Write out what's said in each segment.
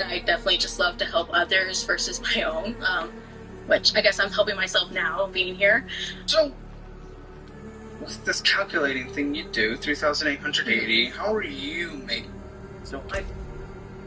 I definitely just love to help others versus my own, which I guess I'm helping myself now being here. So, with this calculating thing you do, 3,880, how are you making? So I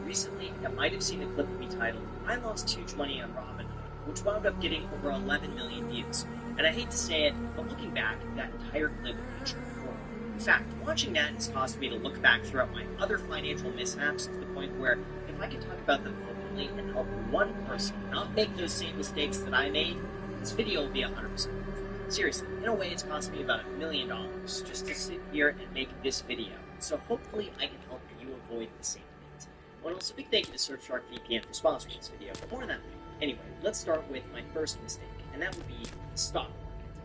recently, you might have seen a clip of me titled, I lost huge money on Robinhood, which wound up getting over 11 million views. And I hate to say it, but looking back, that entire clip featured fraud. In fact, watching that has caused me to look back throughout my other financial mishaps to the point where if I could talk about them openly and help one person not make those same mistakes that I made, this video will be 100%. Seriously, in a way it's cost me about $1 million just to sit here and make this video. So hopefully I can help you avoid the same fate. And also big thank you to Surfshark VPN for sponsoring this video, but more on that later. Anyway, let's start with my first mistake, and that would be the stock market.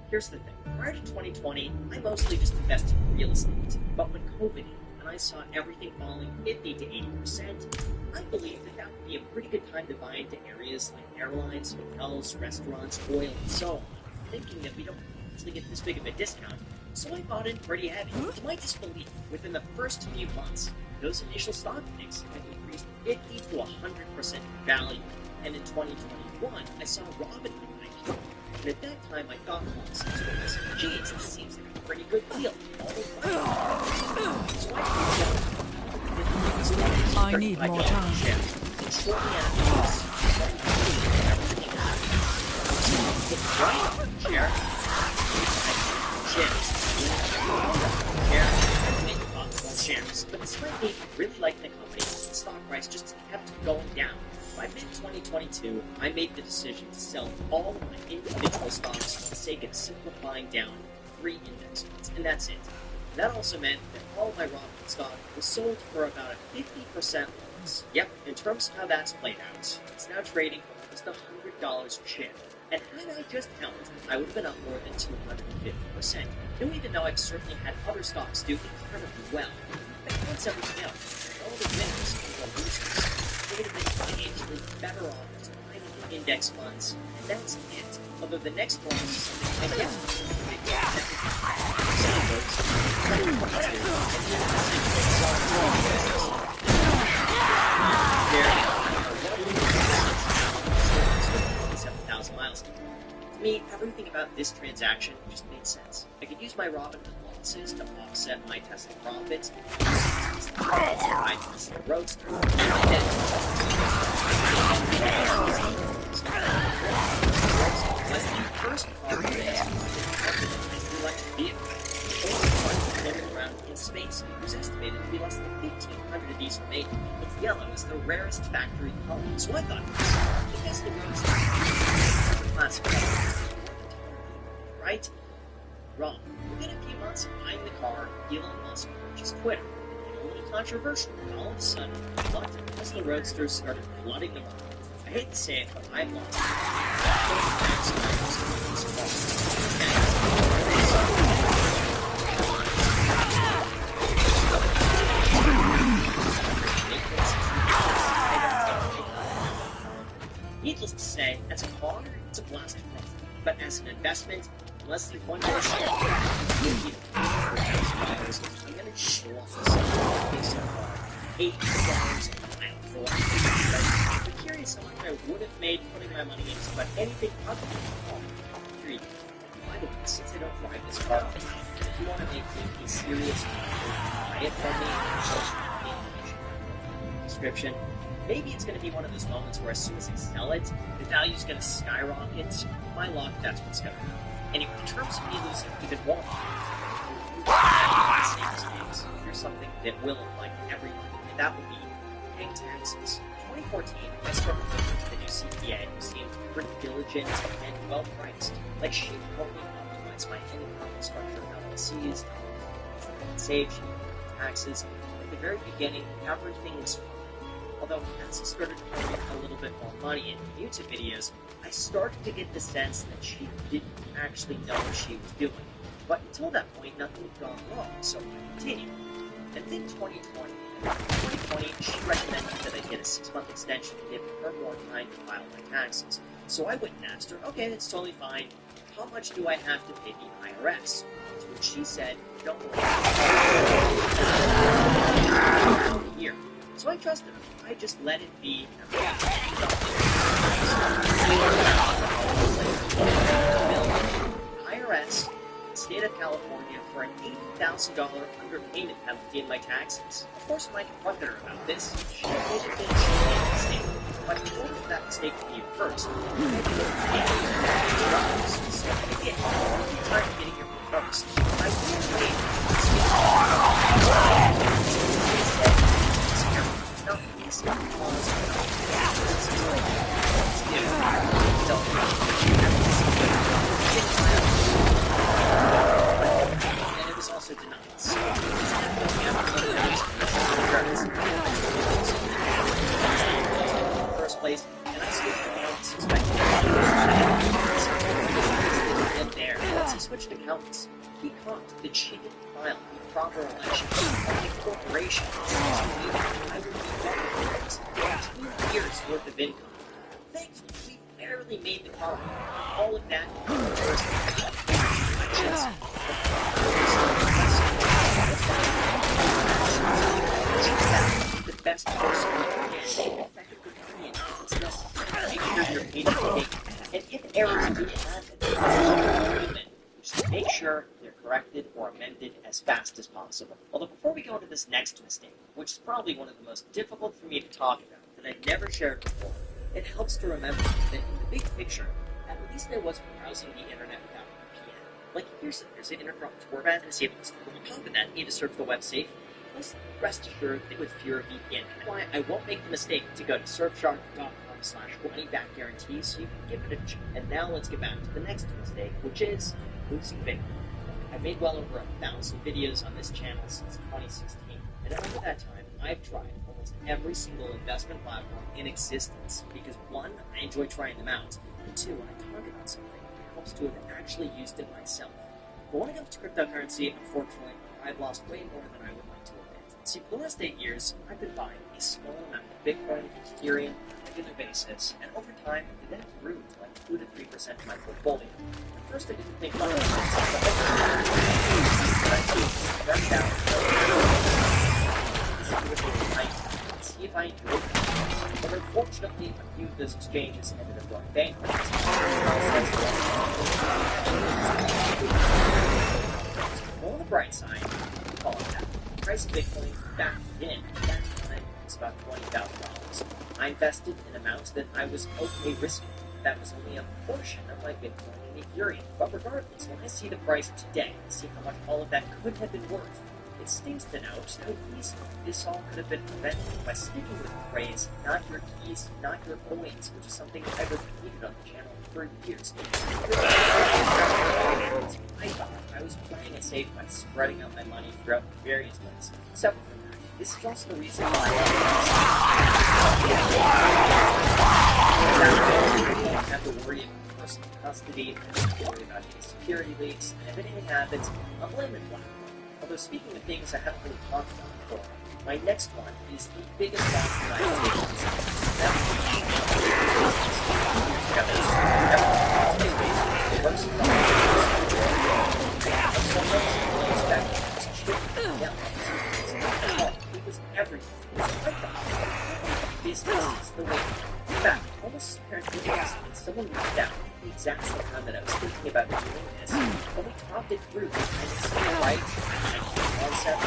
Here's the thing, prior to 2020, I mostly just invested in real estate, but when COVID hit and I saw everything falling 50 to 80%, I believed that would be a pretty good time to buy into areas like airlines, hotels, restaurants, oil, and so on, thinking that we don't actually get this big of a discount, so I bought in pretty heavy. You might disbelieve, within the first few months, those initial stock picks have increased 50 to 100% in value, and in 2021, I saw Robinhood IPO, and at that time I thought to myself, geez, this seems like a pretty good deal. So I need more time. Shortly after shares. But despite me really liking the company, the stock price just kept going down. By mid-2022, I made the decision to sell all of my individual stocks for the sake of simplifying down 3 index funds, and that's it. That also meant that all of my Robinhood stock was sold for about a 50% loss. Yep, in terms of how that's played out, it's now trading for almost $100 a share. And had I just held, I would have been up more than 250%. And even though I've certainly had other stocks do incredibly well, but once everything else, all the winners and the losers, they would have been financially better off just buying into index funds, and that's it. Although the next one is something I miles. To me, everything about this transaction just made sense. I could use my Robinhood losses to offset my Tesla profits, my Tesla Roadster, first car electric vehicle, floating around in space. It was estimated to be less than 1,500 of these were made. It's yellow is the rarest factory color, so I thought the Tesla Roadster classic, right? Wrong. Within a few months of buying the car, Elon Musk purchased Twitter. A little controversial, and all of a sudden, lots of Tesla Roadsters started flooding the market. I hate to say it, but I've lost Needless to say, as a car, it's a blast of fun. But as an investment, unless there's one more share, I'm going to show off this $8 a mile for one. I'm curious how much I would have made putting my money into but anything other than a car. Period. By the way, since I don't drive this car, if you want to make a serious buy it from me, description. Maybe it's going to be one of those moments where as soon as I sell it, the value's going to skyrocket. My luck, that's what's going to happen. Anyway, in terms of me losing even more, here's something that will apply to everyone, and that would be paying taxes. In 2014, I started looking into the new CPA, who seemed pretty diligent and well-priced. Like, she helped me optimize my income structure LLCs, save, taxes. At the very beginning, everything was fine. Although, as I started earning a little bit more money in YouTube videos, I started to get the sense that she didn't actually know what she was doing. But until that point, nothing had gone wrong, so I continued. And then 2020, she recommended that I get a 6-month extension to give her more time to file my taxes. So I went and asked her, okay, that's totally fine. How much do I have to pay the IRS? To which she said, don't worry. A year. So I trusted him. I just let it be. IRS, state of California, for an $80,000 underpayment penalty in my taxes. Of course, Mike confronted her about this. She admitted that she made a mistake. But in order for that mistake to be reversed, so again, every time you're getting your reversed, I will wait. And it was also denied. So, first place, and I switched accounts, and there, once he switched accounts, he caught the cheated file, the proper election, of the corporation. I would be 2 years worth of income. Thankfully, we barely made the column. All of that was the best person you can get. Make sure you're paid to take. And if errors do happen, just make sure they're corrected or amended as fast as possible. Although before we go into this next mistake, which is probably one of the most difficult for me to talk about, that I've never shared before, it helps to remember that in the big picture, at least I wasn't browsing the internet without a VPN. Like, here's the internet format and disable this. On top of that, you need to search the web safe. Plus, rest assured that with fewer VPN, that's why I won't make the mistake to go to surfshark.com/money-back-guarantee so you can give it a check. And now let's get back to the next mistake, which is losing Bitcoin. I've made well over 1,000 videos on this channel since 2016, and over that time, I've tried almost every single investment platform in existence because 1, I enjoy trying them out, and 2, when I talk about something, it helps to have actually used it myself. But when it comes to cryptocurrency, unfortunately, I've lost way more than I would like to admit. See, for the last 8 years, I've been buying a small amount of Bitcoin, Ethereum, on a regular basis, and over time, it then grew to like 2 to 3% of my portfolio. At first, I didn't think much of it, but see if I enjoyed it. But unfortunately, a few of those exchanges ended up going bankrupt. On the bright side, we call it that. The price of Bitcoin back then, at that time, was about $20,000. I invested in amounts that I was okay risking. That was only a portion of my Bitcoin and Ethereum. But regardless, when I see the price today, and see how much all of that could have been worth, it stings to note how easily this all could have been prevented by sticking with the phrase, not your keys, not your coins, which is something I've repeated on the channel for years. I thought I was playing it safe by spreading out my money throughout various ways. Separate from that, this is also the reason why I don't have to worry about personal custody, I don't have to worry about any security leaks, and if anything happens, I'm blaming Black. Although speaking of things I haven't really talked about before, my next one is the biggest loss that I've It was everything. It was like the business is the way. In fact, almost apparently someone reached out at the exact same time that I was thinking about doing this, but we talked it through, and it's right, concept,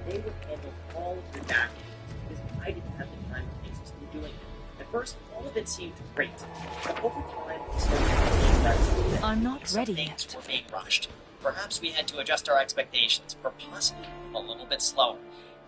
they would handle all of the back because I didn't have the time or interest in doing it. At first, all of it seemed great, but over time, we started to I'm not ready things yet. were being rushed. Perhaps we had to adjust our expectations, or possibly a little bit slower.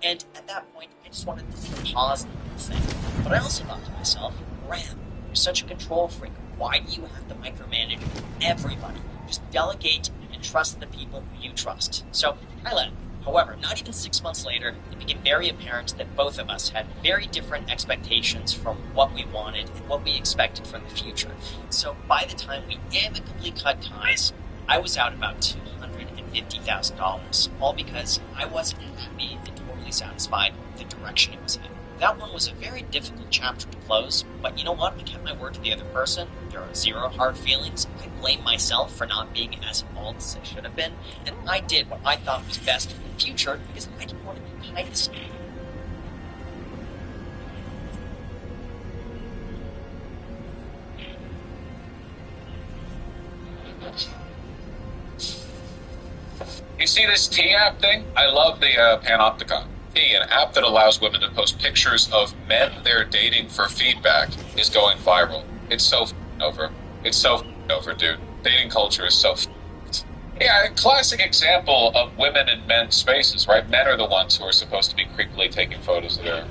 And at that point, I just wanted to pause the whole thing. But I also thought to myself, Graham, you're such a control freak. Why do you have to micromanage everybody? Just delegate and trust the people who you trust. So I let him. However, not even 6 months later, it became very apparent that both of us had very different expectations from what we wanted and what we expected from the future. So by the time we amicably cut ties, I was out about $250,000, all because I wasn't happy and totally satisfied with the direction it was in. That one was a very difficult chapter to close, but you know what? I kept my word to the other person. There are zero hard feelings. I blame myself for not being as involved as I should have been, and I did what I thought was best for the future because I didn't want to be behind the scenes. You see this T app thing? I love the Panopticon. T, an app that allows women to post pictures of men they're dating for feedback, is going viral. It's so over. It's so over, dude. Dating culture is so yeah, a classic example of women and men spaces, right? Men are the ones who are supposed to be creepily taking photos of their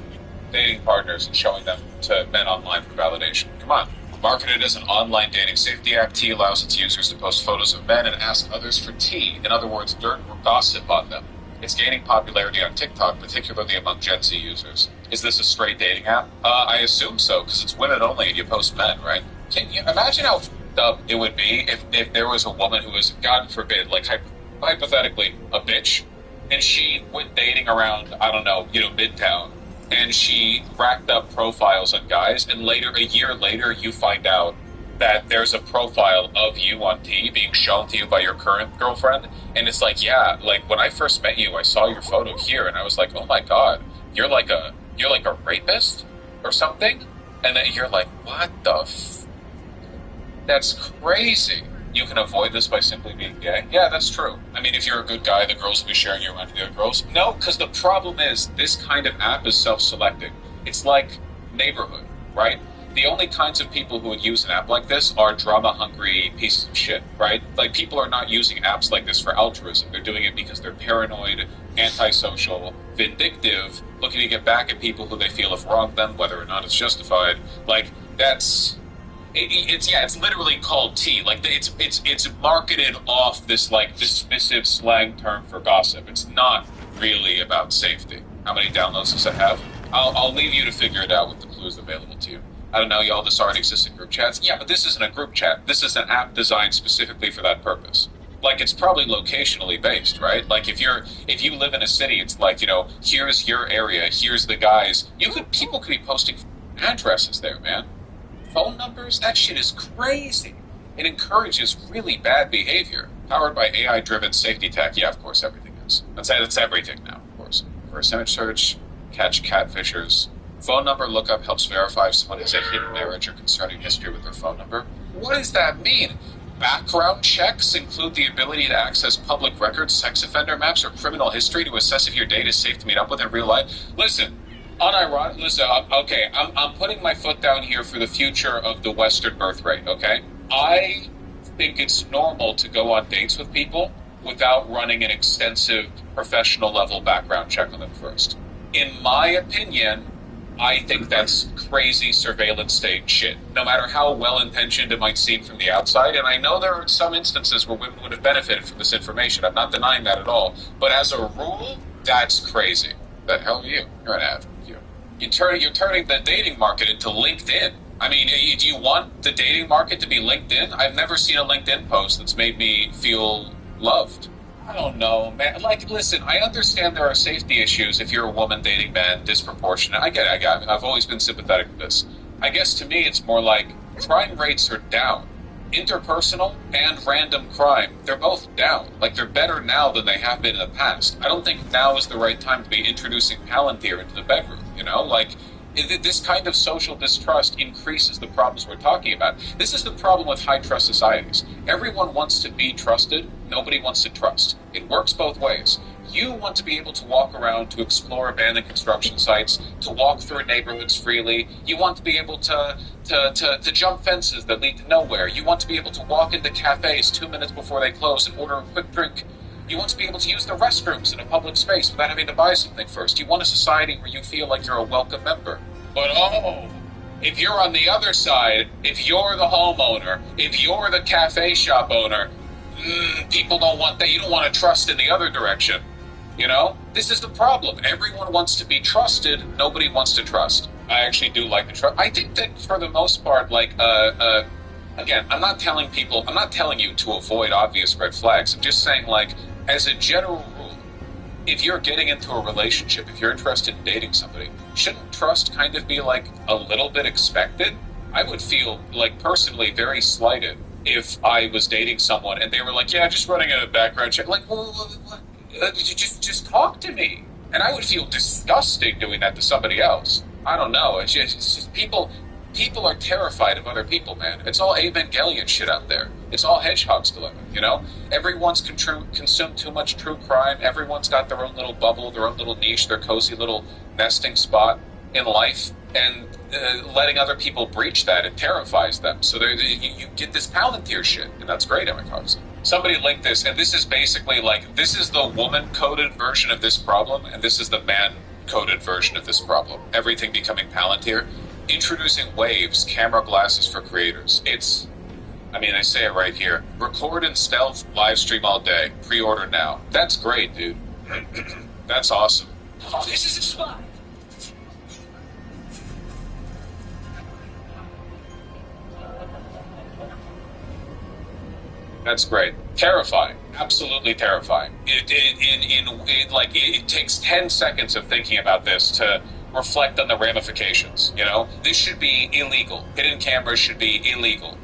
dating partners and showing them to men online for validation. Come on. Marketed as an online dating safety app, T allows its users to post photos of men and ask others for tea. In other words, dirt or gossip on them. It's gaining popularity on TikTok, particularly among Gen Z users. Is this a straight dating app? I assume so, because it's women only and you post men, right? Can you imagine how f***ed up it would be if there was a woman who was, God forbid, like hypothetically, a bitch, and she went dating around, I don't know, Midtown, and she racked up profiles on guys, and a year later, you find out that there's a profile of you on T being shown to you by your current girlfriend, and it's like, yeah, like when I first met you, I saw your photo here, and I was like, oh my god, you're like a rapist or something, and then you're like, what the that's crazy. You can avoid this by simply being gay. Yeah, that's true. I mean, if you're a good guy, the girls will be sharing you around to the other girls. No, because the problem is this kind of app is self-selecting. It's like Neighborhood, right? The only kinds of people who would use an app like this are drama-hungry pieces of shit, right? Like, people are not using apps like this for altruism. They're doing it because they're paranoid, antisocial, vindictive, looking to get back at people who they feel have wronged them, whether or not it's justified. Like, that's... It's literally called T. Like, it's marketed off this, like, dismissive slang term for gossip. It's not really about safety. How many downloads does it have? I'll leave you to figure it out with the clues available to you. I don't know, y'all, this already exists in group chats. Yeah, but this isn't a group chat. This is an app designed specifically for that purpose. Like, it's probably locationally based, right? Like, if you live in a city, it's like, here's your area, here's the guys. People could be posting addresses there, man. Phone numbers? That shit is crazy. It encourages really bad behavior. Powered by AI-driven safety tech. Yeah, of course, everything is. That's everything now, of course. Reverse image search, catch catfishers. Phone number lookup helps verify if someone has a hidden marriage or concerning history with their phone number. What does that mean? Background checks include the ability to access public records, sex offender maps, or criminal history to assess if your date is safe to meet up with in real life. Listen, okay, I'm putting my foot down here for the future of the Western birth rate, okay? I think it's normal to go on dates with people without running an extensive professional level background check on them first. In my opinion, I think that's crazy surveillance state shit, no matter how well-intentioned it might seem from the outside, and I know there are some instances where women would have benefited from this information. I'm not denying that at all, but as a rule, that's crazy. The hell are you? You're an ad. You're turning the dating market into LinkedIn. I mean, do you want the dating market to be LinkedIn? I've never seen a LinkedIn post that's made me feel loved. I don't know, man. Like, listen, I understand there are safety issues if you're a woman dating men, disproportionate. I get it. I've always been sympathetic to this. I guess to me it's more like crime rates are down. Interpersonal and random crime, they're both down. Like, they're better now than they have been in the past. I don't think now is the right time to be introducing Palantir into the bedroom, Like, this kind of social distrust increases the problems we're talking about. This is the problem with high-trust societies. Everyone wants to be trusted. Nobody wants to trust. It works both ways. You want to be able to walk around, to explore abandoned construction sites, to walk through neighborhoods freely. You want to be able to jump fences that lead to nowhere. You want to be able to walk into cafes 2 minutes before they close and order a quick drink. You want to be able to use the restrooms in a public space without having to buy something first. You want a society where you feel like you're a welcome member. But if you're on the other side, if you're the homeowner, if you're the cafe shop owner, people don't want that. You don't want to trust in the other direction. This is the problem. Everyone wants to be trusted. Nobody wants to trust. I actually do like the trust. I think that for the most part, again, I'm not telling you to avoid obvious red flags. I'm just saying, like, as a general rule, if you're getting into a relationship, if you're interested in dating somebody, shouldn't trust kind of be like a little bit expected? I would feel like personally very slighted if I was dating someone and they were like, yeah, just running a background check. Like, well, just talk to me. And I would feel disgusting doing that to somebody else. I don't know. It's just people are terrified of other people, man. It's all Evangelion shit out there. It's all Hedgehog's dilemma, you know? Everyone's consumed too much true crime. Everyone's got their own little bubble, their own little niche, their cozy little nesting spot in life. And letting other people breach that, it terrifies them. So you get this Palantir shit, and that's great, Emma Carson. Somebody linked this, and this is basically like, this is the woman-coded version of this problem, and this is the man-coded version of this problem. Everything becoming Palantir. Introducing Waves, camera glasses for creators. I say it right here. Record in stealth, live stream all day. Pre-order now. That's great, dude. That's awesome. Oh, this is a spy. That's great. Terrifying. Absolutely terrifying. It takes 10 seconds of thinking about this to reflect on the ramifications, you know? This should be illegal. Hidden cameras should be illegal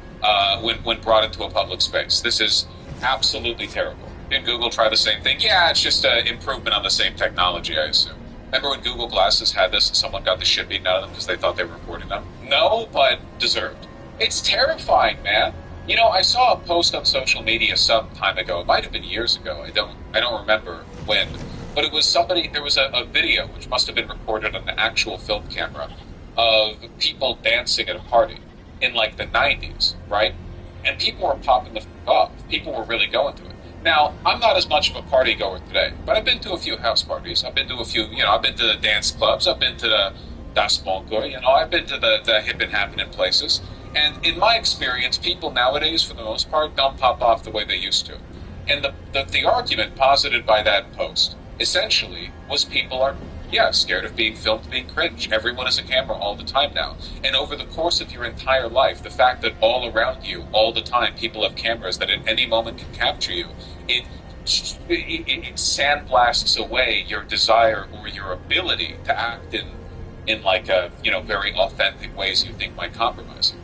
when brought into a public space. This is absolutely terrible. Did Google try the same thing? Yeah, it's just an improvement on the same technology, I assume. Remember when Google Glasses had this and someone got the shit beaten out of them because they thought they were recording them? No, but deserved. It's terrifying, man. You know, I saw a post on social media some time ago. It might have been years ago. I don't remember when. But it was somebody, there was a video, which must have been recorded on an actual film camera, of people dancing at a party in like the 90s, right? And people were popping the f*** off. People were really going to it. Now, I'm not as much of a party goer today, but I've been to a few house parties. I've been to a few, I've been to the dance clubs. I've been to the Das Monko, I've been to the hip and happening places. And in my experience, people nowadays, for the most part, don't pop off the way they used to. And the argument posited by that post, essentially, was people are, scared of being filmed, being cringe. Everyone is a camera all the time now. And over the course of your entire life, the fact that all around you, all the time, people have cameras that at any moment can capture you, it sandblasts away your desire or your ability to act in like a, very authentic ways you think might compromise you.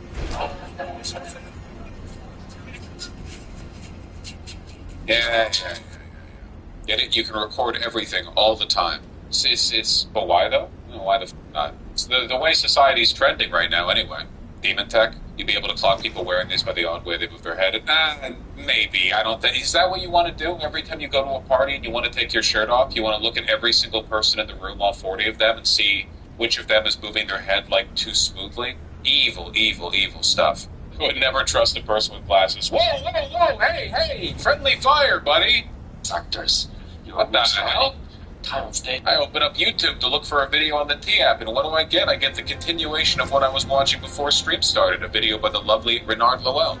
Yeah. Get it? You can record everything all the time. But why though? Why the f not? It's the way society's trending right now anyway. Demon tech, you'd be able to clock people wearing these by the odd way they move their head. Maybe. I don't think. Is that what you want to do? Every time you go to a party and you want to take your shirt off, you want to look at every single person in the room, all 40 of them, and see which of them is moving their head like too smoothly? Evil, evil, evil stuff. I would never trust a person with glasses. Whoa, hey, friendly fire, buddy. Doctors, What the hell? Title state. I open up YouTube to look for a video on the T-app, and what do I get? I get the continuation of what I was watching before stream started, a video by the lovely Renard Lowell,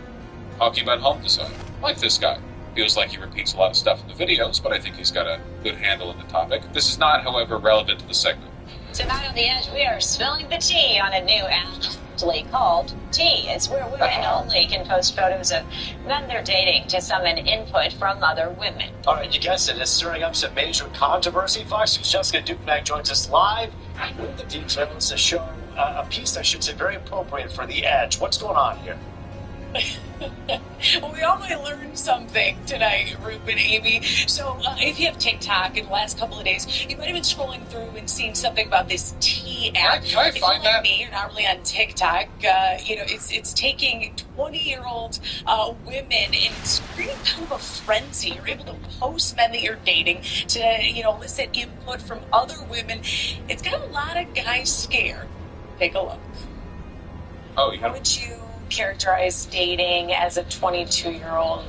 talking about home design. I like this guy. Feels like he repeats a lot of stuff in the videos, but I think he's got a good handle on the topic. This is not, however, relevant to the segment. Tonight on The Edge, we are spilling the tea on a new app called Tea. It's where women only can post photos of men they're dating to summon input from other women. All right, you guessed it. It's stirring up some major controversy. Fox News' Jessica Dukenack joins us live with the details to show a piece, I should say, very appropriate for The Edge. What's going on here? Well, we all might learn something tonight, Ruben and Amy. So if you have TikTok in the last couple of days, you might have been scrolling through and seen something about this Tea app. Can I find that? Me, you're not really on TikTok. It's taking 20-year-old women and it's creating kind of a frenzy. You're able to post men that you're dating to, elicit input from other women. It's got a lot of guys scared. Take a look. Oh, yeah. How would you characterize dating as a 22-year-old?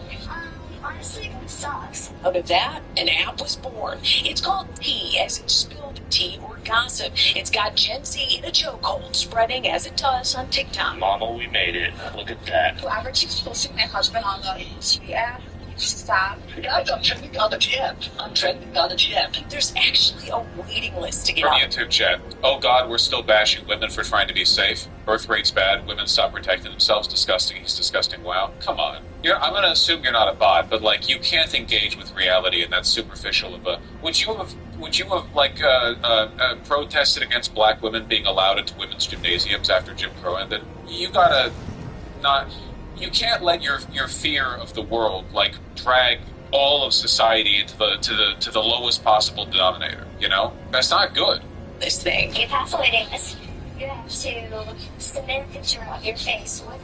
Honestly, it sucks. Out of that, an app was born. It's called Tea, as it's spelled tea or gossip. It's got Gen Z in a chokehold, spreading as it does on TikTok. Mama, we made it. Look at that. I ever choose posting my husband on the Tea app. Stop. Guys, I'm trending on the TM. I'm trending on the TM. There's actually a waiting list to get From on. YouTube chat. Oh God, we're still bashing women for trying to be safe. Birth rate's bad. Women stop protecting themselves. Disgusting. He's disgusting. Wow. Come on. I'm gonna assume you're not a bot, but like you can't engage with reality, and that's superficial. Of a. Would you have protested against black women being allowed into women's gymnasiums after Jim Crow ended? You gotta not. You can't let your fear of the world like drag all of society into the lowest possible denominator. You know, that's not good. This thing. You pass the waiting list. You have to submit a picture of your face with an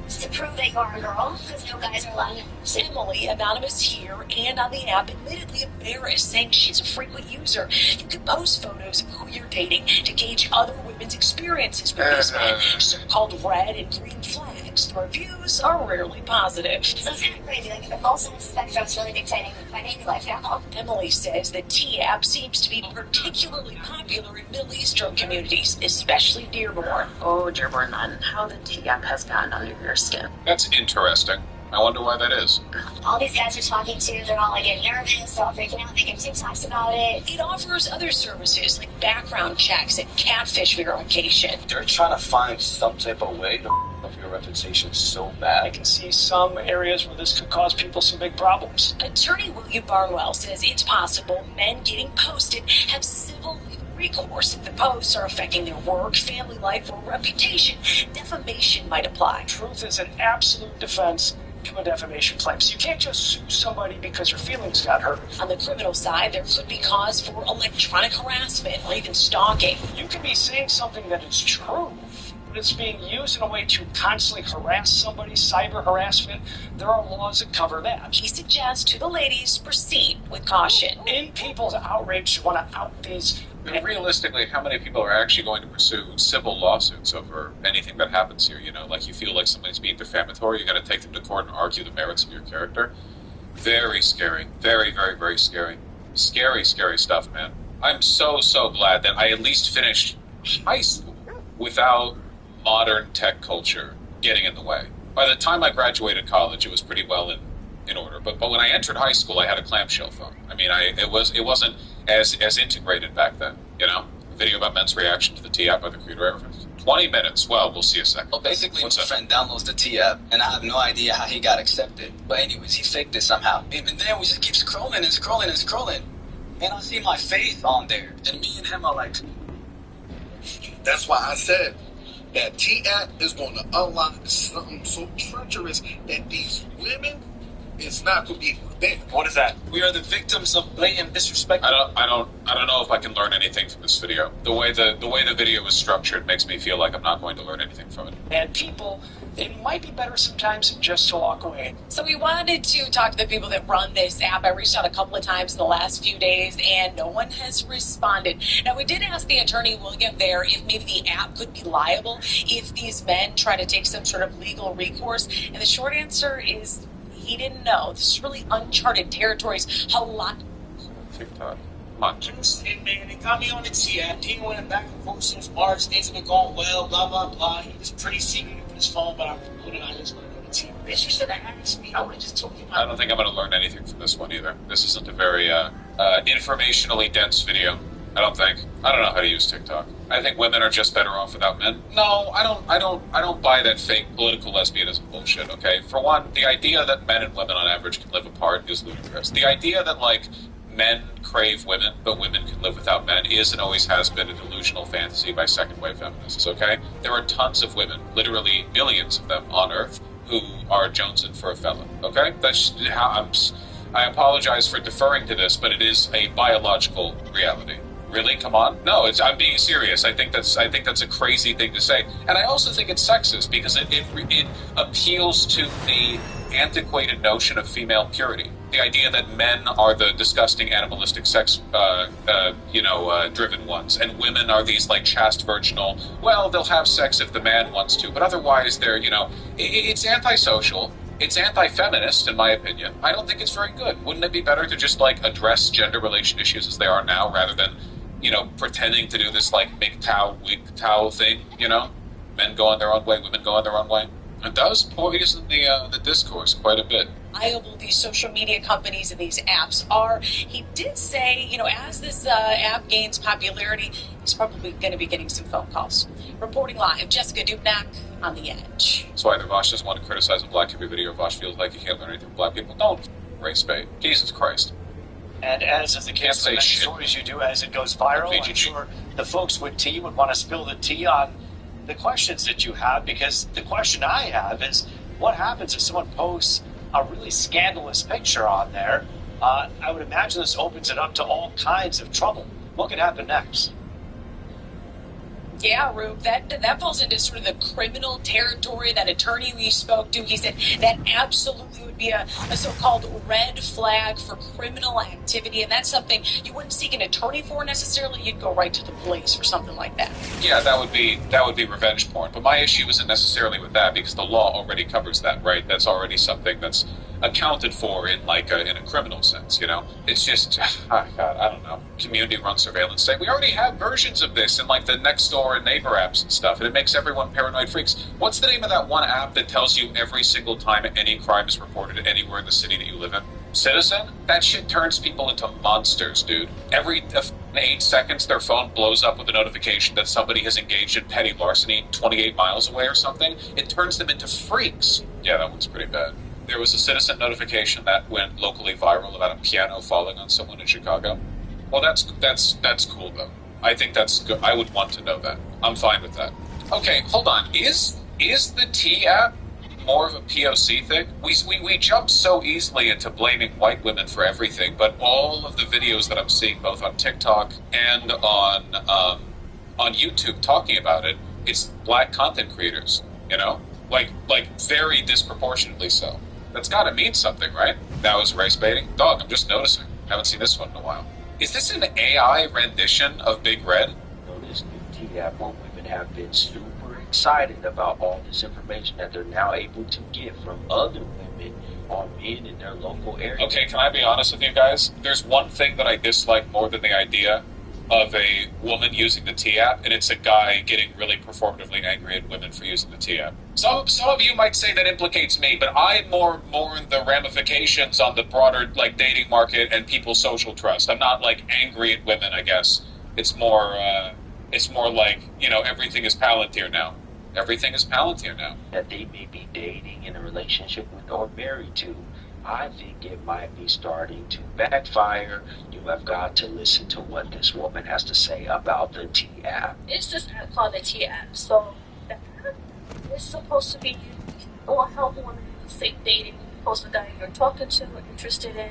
to prove that you are a girl, because no guys are allowed. Emily, anonymous here and on the app, admittedly embarrassed, saying she's a frequent user. You can post photos of who you're dating to gauge other women's experiences with these men, so-called red and green flags. The reviews are rarely positive. So it's kind of crazy, like the pulse and the spectrum's really dictating my dating life now. Emily says the T-app seems to be particularly popular in Middle Eastern communities, especially Dearborn. Oh, Dearborn, then how the T-app has gotten under your skin. That's interesting. I wonder why that is. All these guys are talking to, they're all like getting nervous, they're all freaking out, making TikToks about it. It offers other services like background checks and catfish verification. They're trying to find some type of way to up your reputation so I bad. can see some areas where this could cause people some big problems. Attorney William Barnwell says it's possible men getting posted have civil legal recourse if the posts are affecting their work, family life, or reputation. Defamation might apply. Truth is an absolute defense to a defamation claim. So you can't just sue somebody because your feelings got hurt. On the criminal side, there could be cause for electronic harassment or even stalking. You can be saying something that is true, but it's being used in a way to constantly harass somebody, cyber harassment. There are laws that cover that. He suggests to the ladies proceed with caution. In people's outrage, want to out these. And realistically, how many people are actually going to pursue civil lawsuits over anything that happens here? You know, like you feel like somebody's being defamatory, you got to take them to court and argue the merits of your character. Very scary. Very, very, very scary. Scary, scary stuff, man. I'm so glad that I at least finished high school without modern tech culture getting in the way. By the time I graduated college, it was pretty well in order. But when I entered high school, I had a clamshell phone. I mean, it wasn't as integrated back then, you know? A video about men's reaction to the T-app by the creator reference. 20 minutes. Well, we'll see a second. Well, basically, What's my up? friend downloads the T-app, and I have no idea how he got accepted. But anyways, he faked it somehow. And then we just keep scrolling and scrolling and scrolling. And I see my face on there. And me and him are like... That's why I said that T-app is going to unlock something so treacherous that these women is not going to be able to bear. What is that? We are the victims of blatant disrespect. I don't know if I can learn anything from this video. The way the video is structured makes me feel like I'm not going to learn anything from it. And people, it might be better sometimes just to walk away. So we wanted to talk to the people that run this app. I reached out a couple of times in the last few days, and no one has responded. Now, we did ask the attorney, William, there if maybe the app could be liable if these men try to take some sort of legal recourse. And the short answer is he didn't know. This is really uncharted territories. A lot. TikTok. Come on. Hey man, they got me on the T-app. Dean went back and forth since March. Things have been going well, blah, blah, blah. He was pretty secret with his phone, but I reported I just went on the T-app. Bitch, you should have asked me. I would have just told you. I don't think I'm going to learn anything from this one either. This isn't a very informationally dense video. I don't think. I don't know how to use TikTok. I think women are just better off without men. No, I don't buy that fake political lesbianism bullshit, okay? For one, the idea that men and women on average can live apart is ludicrous. The idea that, like, men crave women, but women can live without men is and always has been a delusional fantasy by second-wave feminists, okay? There are tons of women, literally millions of them on Earth, who are jonesing for a fella, okay? That's how I apologize for deferring to this, but it is a biological reality. Really? Come on? No, I'm being serious. I think that's a crazy thing to say, and I also think it's sexist because it appeals to the antiquated notion of female purity, the idea that men are the disgusting animalistic sex, driven ones, and women are these like chaste virginal. Well, they'll have sex if the man wants to, but otherwise they're it's antisocial. It's anti-feminist, in my opinion. I don't think it's very good. Wouldn't it be better to just like address gender relation issues as they are now, rather than pretending to do this like MGTOW thing, men going their own way, women going their own way? It does poison the discourse quite a bit. reliable these social media companies and these apps are. He did say, as this app gains popularity, he's probably going to be getting some phone calls. Reporting live, Jessica Dupnack on The Edge. That's why Vash doesn't want to criticize a black every video. Vash feels like he can't learn anything from black people. Don't race bait. Jesus Christ. And as is the case with many stories you do, as it goes viral, I'm sure the folks with tea would want to spill the tea on the questions that you have, because the question I have is, what happens if someone posts a really scandalous picture on there? I would imagine this opens it up to all kinds of trouble. What could happen next? Yeah, Rube, that falls into sort of the criminal territory. That attorney we spoke to, he said that absolutely would be a so-called red flag for criminal activity, and that's something you wouldn't seek an attorney for necessarily. You'd go right to the police for something like that. Yeah, that would be revenge porn. But my issue isn't necessarily with that, because the law already covers that, right? That's already something that's accounted for in in a criminal sense, It's just, God, I don't know. Community-run surveillance state. We already have versions of this in the Nextdoor and Neighbor apps and stuff, and it makes everyone paranoid freaks. What's the name of that one app that tells you every single time any crime is reported anywhere in the city that you live in? Citizen? That shit turns people into monsters, dude. Every 8 seconds, their phone blows up with a notification that somebody has engaged in petty larceny 28 miles away or something. It turns them into freaks. Yeah, that one's pretty bad. There was a Citizen notification that went locally viral about a piano falling on someone in Chicago. Well, that's cool, though. I think that's good. I would want to know that. I'm fine with that. Okay, hold on. Is the T app more of a POC thing? We jump so easily into blaming white women for everything, but all of the videos that I'm seeing, both on TikTok and on YouTube, talking about it, it's black content creators. Very disproportionately so. That's got to mean something, right? That was race baiting. Dog, I'm just noticing. Haven't seen this one in a while. Is this an AI rendition of Big Red? This new T-App on women have been super excited about all this information that they're now able to get from other women on men in their local area. Okay, can I be honest with you guys? There's one thing that I dislike more than the idea of a woman using the T-App, and it's a guy getting really performatively angry at women for using the T-App. Some of you might say that implicates me, but I more mourn the ramifications on the broader dating market and people's social trust. I'm not angry at women, I guess. It's more everything is Palantir now. Everything is Palantir now. That they may be dating, in a relationship with, or married to. I think it might be starting to backfire. You have got to listen to what this woman has to say about the T-App. It's just an app called the T-App, so the app is supposed to be used or help women do fake dating. Post a guy you're talking to or interested in.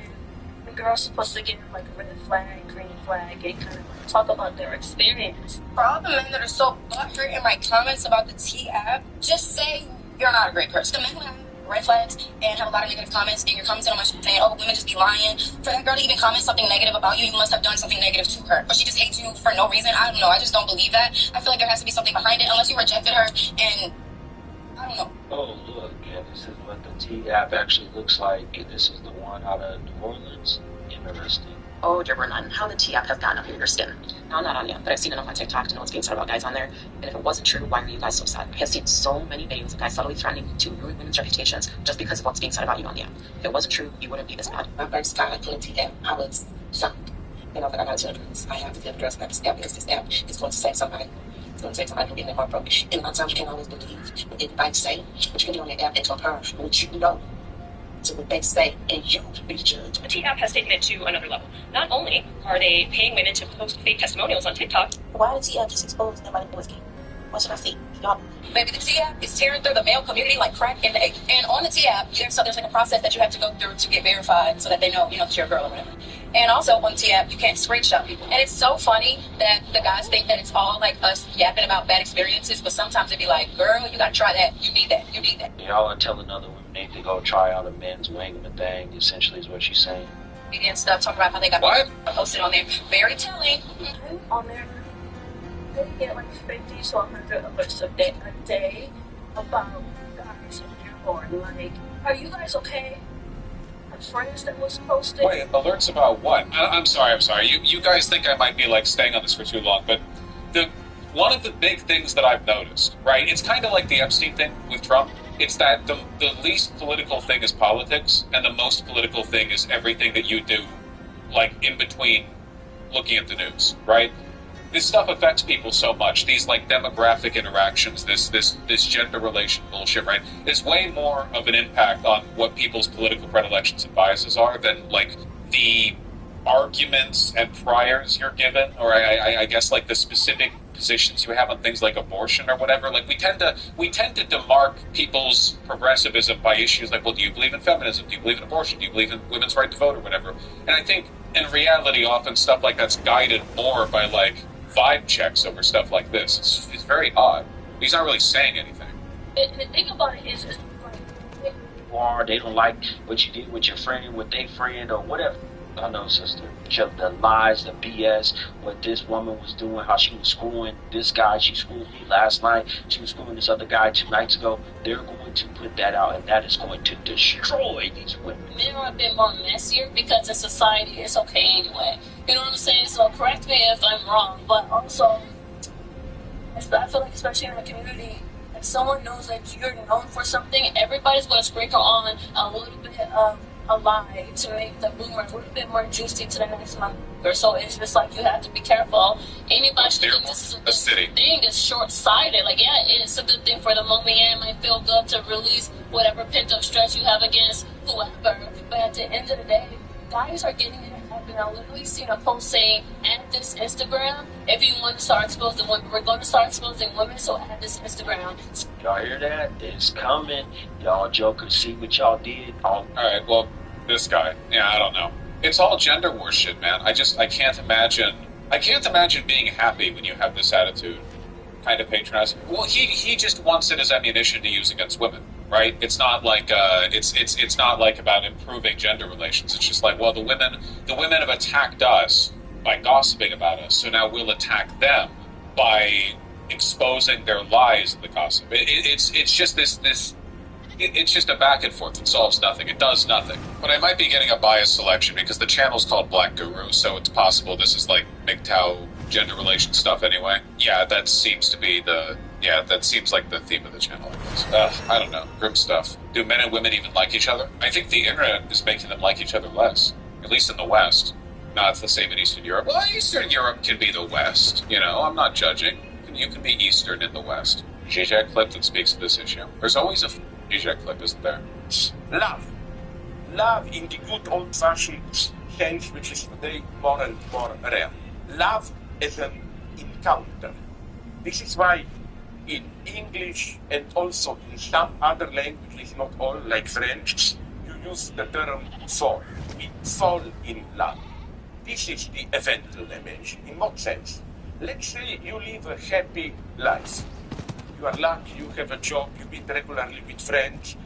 The girl's supposed to get a red flag, green flag, and kind of talk about their experience. For all the men that are so butthurt in my comments about the T-App, just say you're not a great person. The men who have red flags and have a lot of negative comments, and you're commenting on my shit saying, oh, women just be lying. For that girl to even comment something negative about you, you must have done something negative to her. But she just hates you for no reason. I don't know. I just don't believe that. I feel like there has to be something behind it, unless you rejected her, and I don't know. Oh, look, yeah, this is what the T-App actually looks like. This is the one out of New Orleans. Interesting. Oh, dear none. How the T-App has gotten under your skin. No, I'm not on you, but I've seen enough on TikTok to know what's being said about guys on there. And if it wasn't true, why were you guys so sad? I have seen so many videos of guys subtly threatening to ruin women's reputations just because of what's being said about you on the app. If it wasn't true, you wouldn't be this bad. My first time I put a T-App, I was shocked. I was like, I got children. I have to get addressed by this app because this app is going to save somebody. It's going to save somebody from getting their heart broken. And a lot of times you can't always believe what anybody say, but you can get on that app and compare what you know to what they say, and you be the judge. The T-App has taken it to another level. Not only are they paying women to post fake testimonials on TikTok. Why would the T-App just expose nobody boys game? What should I see? Y'all. Baby, the T-App is tearing through the male community like crack in the egg. And on the T-App, there's a process that you have to go through to get verified so that they know, that you're a girl or whatever. And also on the T-App, you can't screenshot people. And it's so funny that the guys think that it's all us yapping about bad experiences, but sometimes it'd be like, girl, you gotta try that. You need that. You need that. Y'all are telling other women they need to go try out a men's wingman thing, essentially is what she's saying. Media and stuff, talking about how they got posted on there. Very telling. On there, they get 50 to 100 alerts a day about guys in Dearborn. Are you guys okay? Friends that was posted. Wait, alerts about what? I'm sorry. You guys think I might be staying on this for too long, but one of the big things that I've noticed, right? It's kind of like the Epstein thing with Trump. It's that the least political thing is politics, and the most political thing is everything that you do, like in between looking at the news, right? This stuff affects people so much. These like demographic interactions, this gender relation bullshit, right? Is way more of an impact on what people's political predilections and biases are than like the arguments and priors you're given, or I guess like the specific positions you have on things like abortion or whatever. Like we tend to demark people's progressivism by issues like, well, do you believe in feminism? Do you believe in abortion? Do you believe in women's right to vote or whatever? And I think in reality, often stuff like that's guided more by like vibe checks over stuff like this. It's very odd. He's not really saying anything. And the thing about it is like, or they don't like what you did with your friend, with their friend, or whatever. I know, sister. The lies, the BS, what this woman was doing, how she was screwing this guy, she screwed me last night, she was screwing this other guy 2 nights ago. They're going to put that out, and that is going to destroy these women. Men are a bit more messier because in society it's okay anyway. You know what I'm saying? So correct me if I'm wrong, but also, I feel like especially in our community, if someone knows that you're known for something, everybody's going to sprinkle on a little bit of a lie to make the rumor a little bit more juicy to the next month or so. It's just like you have to be careful. Anybody should think this is a good thing is short-sighted. Like, yeah, it's a good thing for the moment. Yeah, it might feel good to release whatever pent-up stress you have against whoever. But at the end of the day, guys are getting it happen. I literally seen a post saying, add this Instagram if you want to start exposing women. We're going to start exposing women, so add this Instagram. Y'all hear that? It's coming. Y'all jokers, see what y'all did. Alright, well, this guy, yeah, I don't know. It's all gender war shit, man. I can't imagine being happy when you have this attitude. Kind of patronizing. Well, he just wants it as ammunition to use against women, right? It's not like it's not like about improving gender relations. It's just like, well, the women have attacked us by gossiping about us, so now we'll attack them by exposing their lies in the gossip. It's just it's just a back and forth. It solves nothing. It does nothing. But I might be getting a biased selection because the channel's called Black Guru, so it's possible this is like MGTOW gender relation stuff anyway. Yeah, that seems like the theme of the channel, I guess. I don't know. Grim stuff. Do men and women even like each other? I think the internet is making them like each other less. At least in the West. No, it's the same in Eastern Europe. Well, Eastern Europe can be the West. You know, I'm not judging. You can be Eastern in the West. Zizek clip that speaks to this issue. There's always a Zizek clip, isn't there? Love. Love in the good old-fashioned sense, which is today more and more rare. Love is an encounter. This is why in English and also in some other languages, not all, like French, you use the term fall. We fall in love. This is the eventual image. In what sense? Let's say you live a happy life. You are lucky, you have a job, you meet regularly with friends,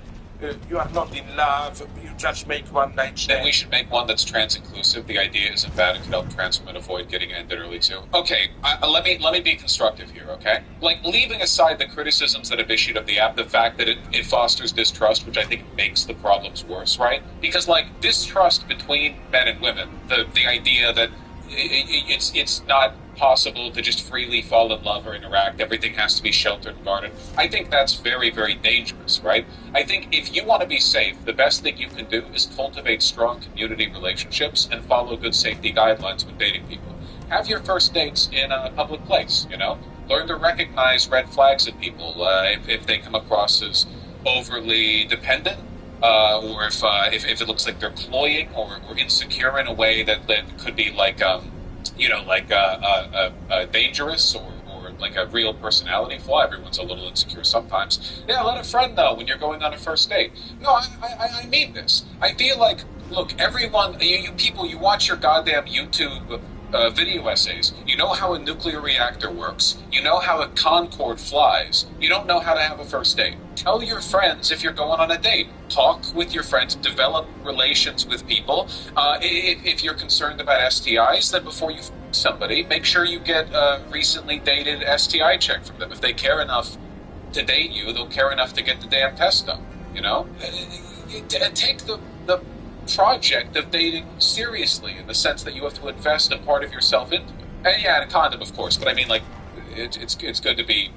you are not in love, you just make one night stand. Then we should make one that's trans-inclusive. The idea isn't bad. It could help trans women avoid getting ended early too. Okay, let me be constructive here, okay? Like, leaving aside the criticisms that have issued of the app, the fact that it fosters distrust, which I think makes the problems worse, right? Because, like, distrust between men and women, the idea that it's not possible to just freely fall in love or interact. Everything has to be sheltered and guarded. I think that's very, very dangerous, right? I think if you want to be safe, the best thing you can do is cultivate strong community relationships and follow good safety guidelines when dating people. Have your first dates in a public place, you know? Learn to recognize red flags in people if they come across as overly dependent, or if it looks like they're cloying or insecure in a way that could be like dangerous or like a real personality flaw. Everyone's a little insecure sometimes. Yeah, let a friend know when you're going on a first date. No, I mean this. I feel like, look, everyone, you people, you watch your goddamn YouTube video essays. You know how a nuclear reactor works. You know how a Concorde flies. You don't know how to have a first date. Tell your friends if you're going on a date. Talk with your friends. Develop relations with people. If you're concerned about STIs, then before you somebody, make sure you get a recently dated STI check from them. If they care enough to date you, they'll care enough to get the damn test done. You know? Take the project of dating seriously, in the sense that you have to invest a part of yourself into it. And yeah, and a condom, of course, but I mean, like, it's good to be,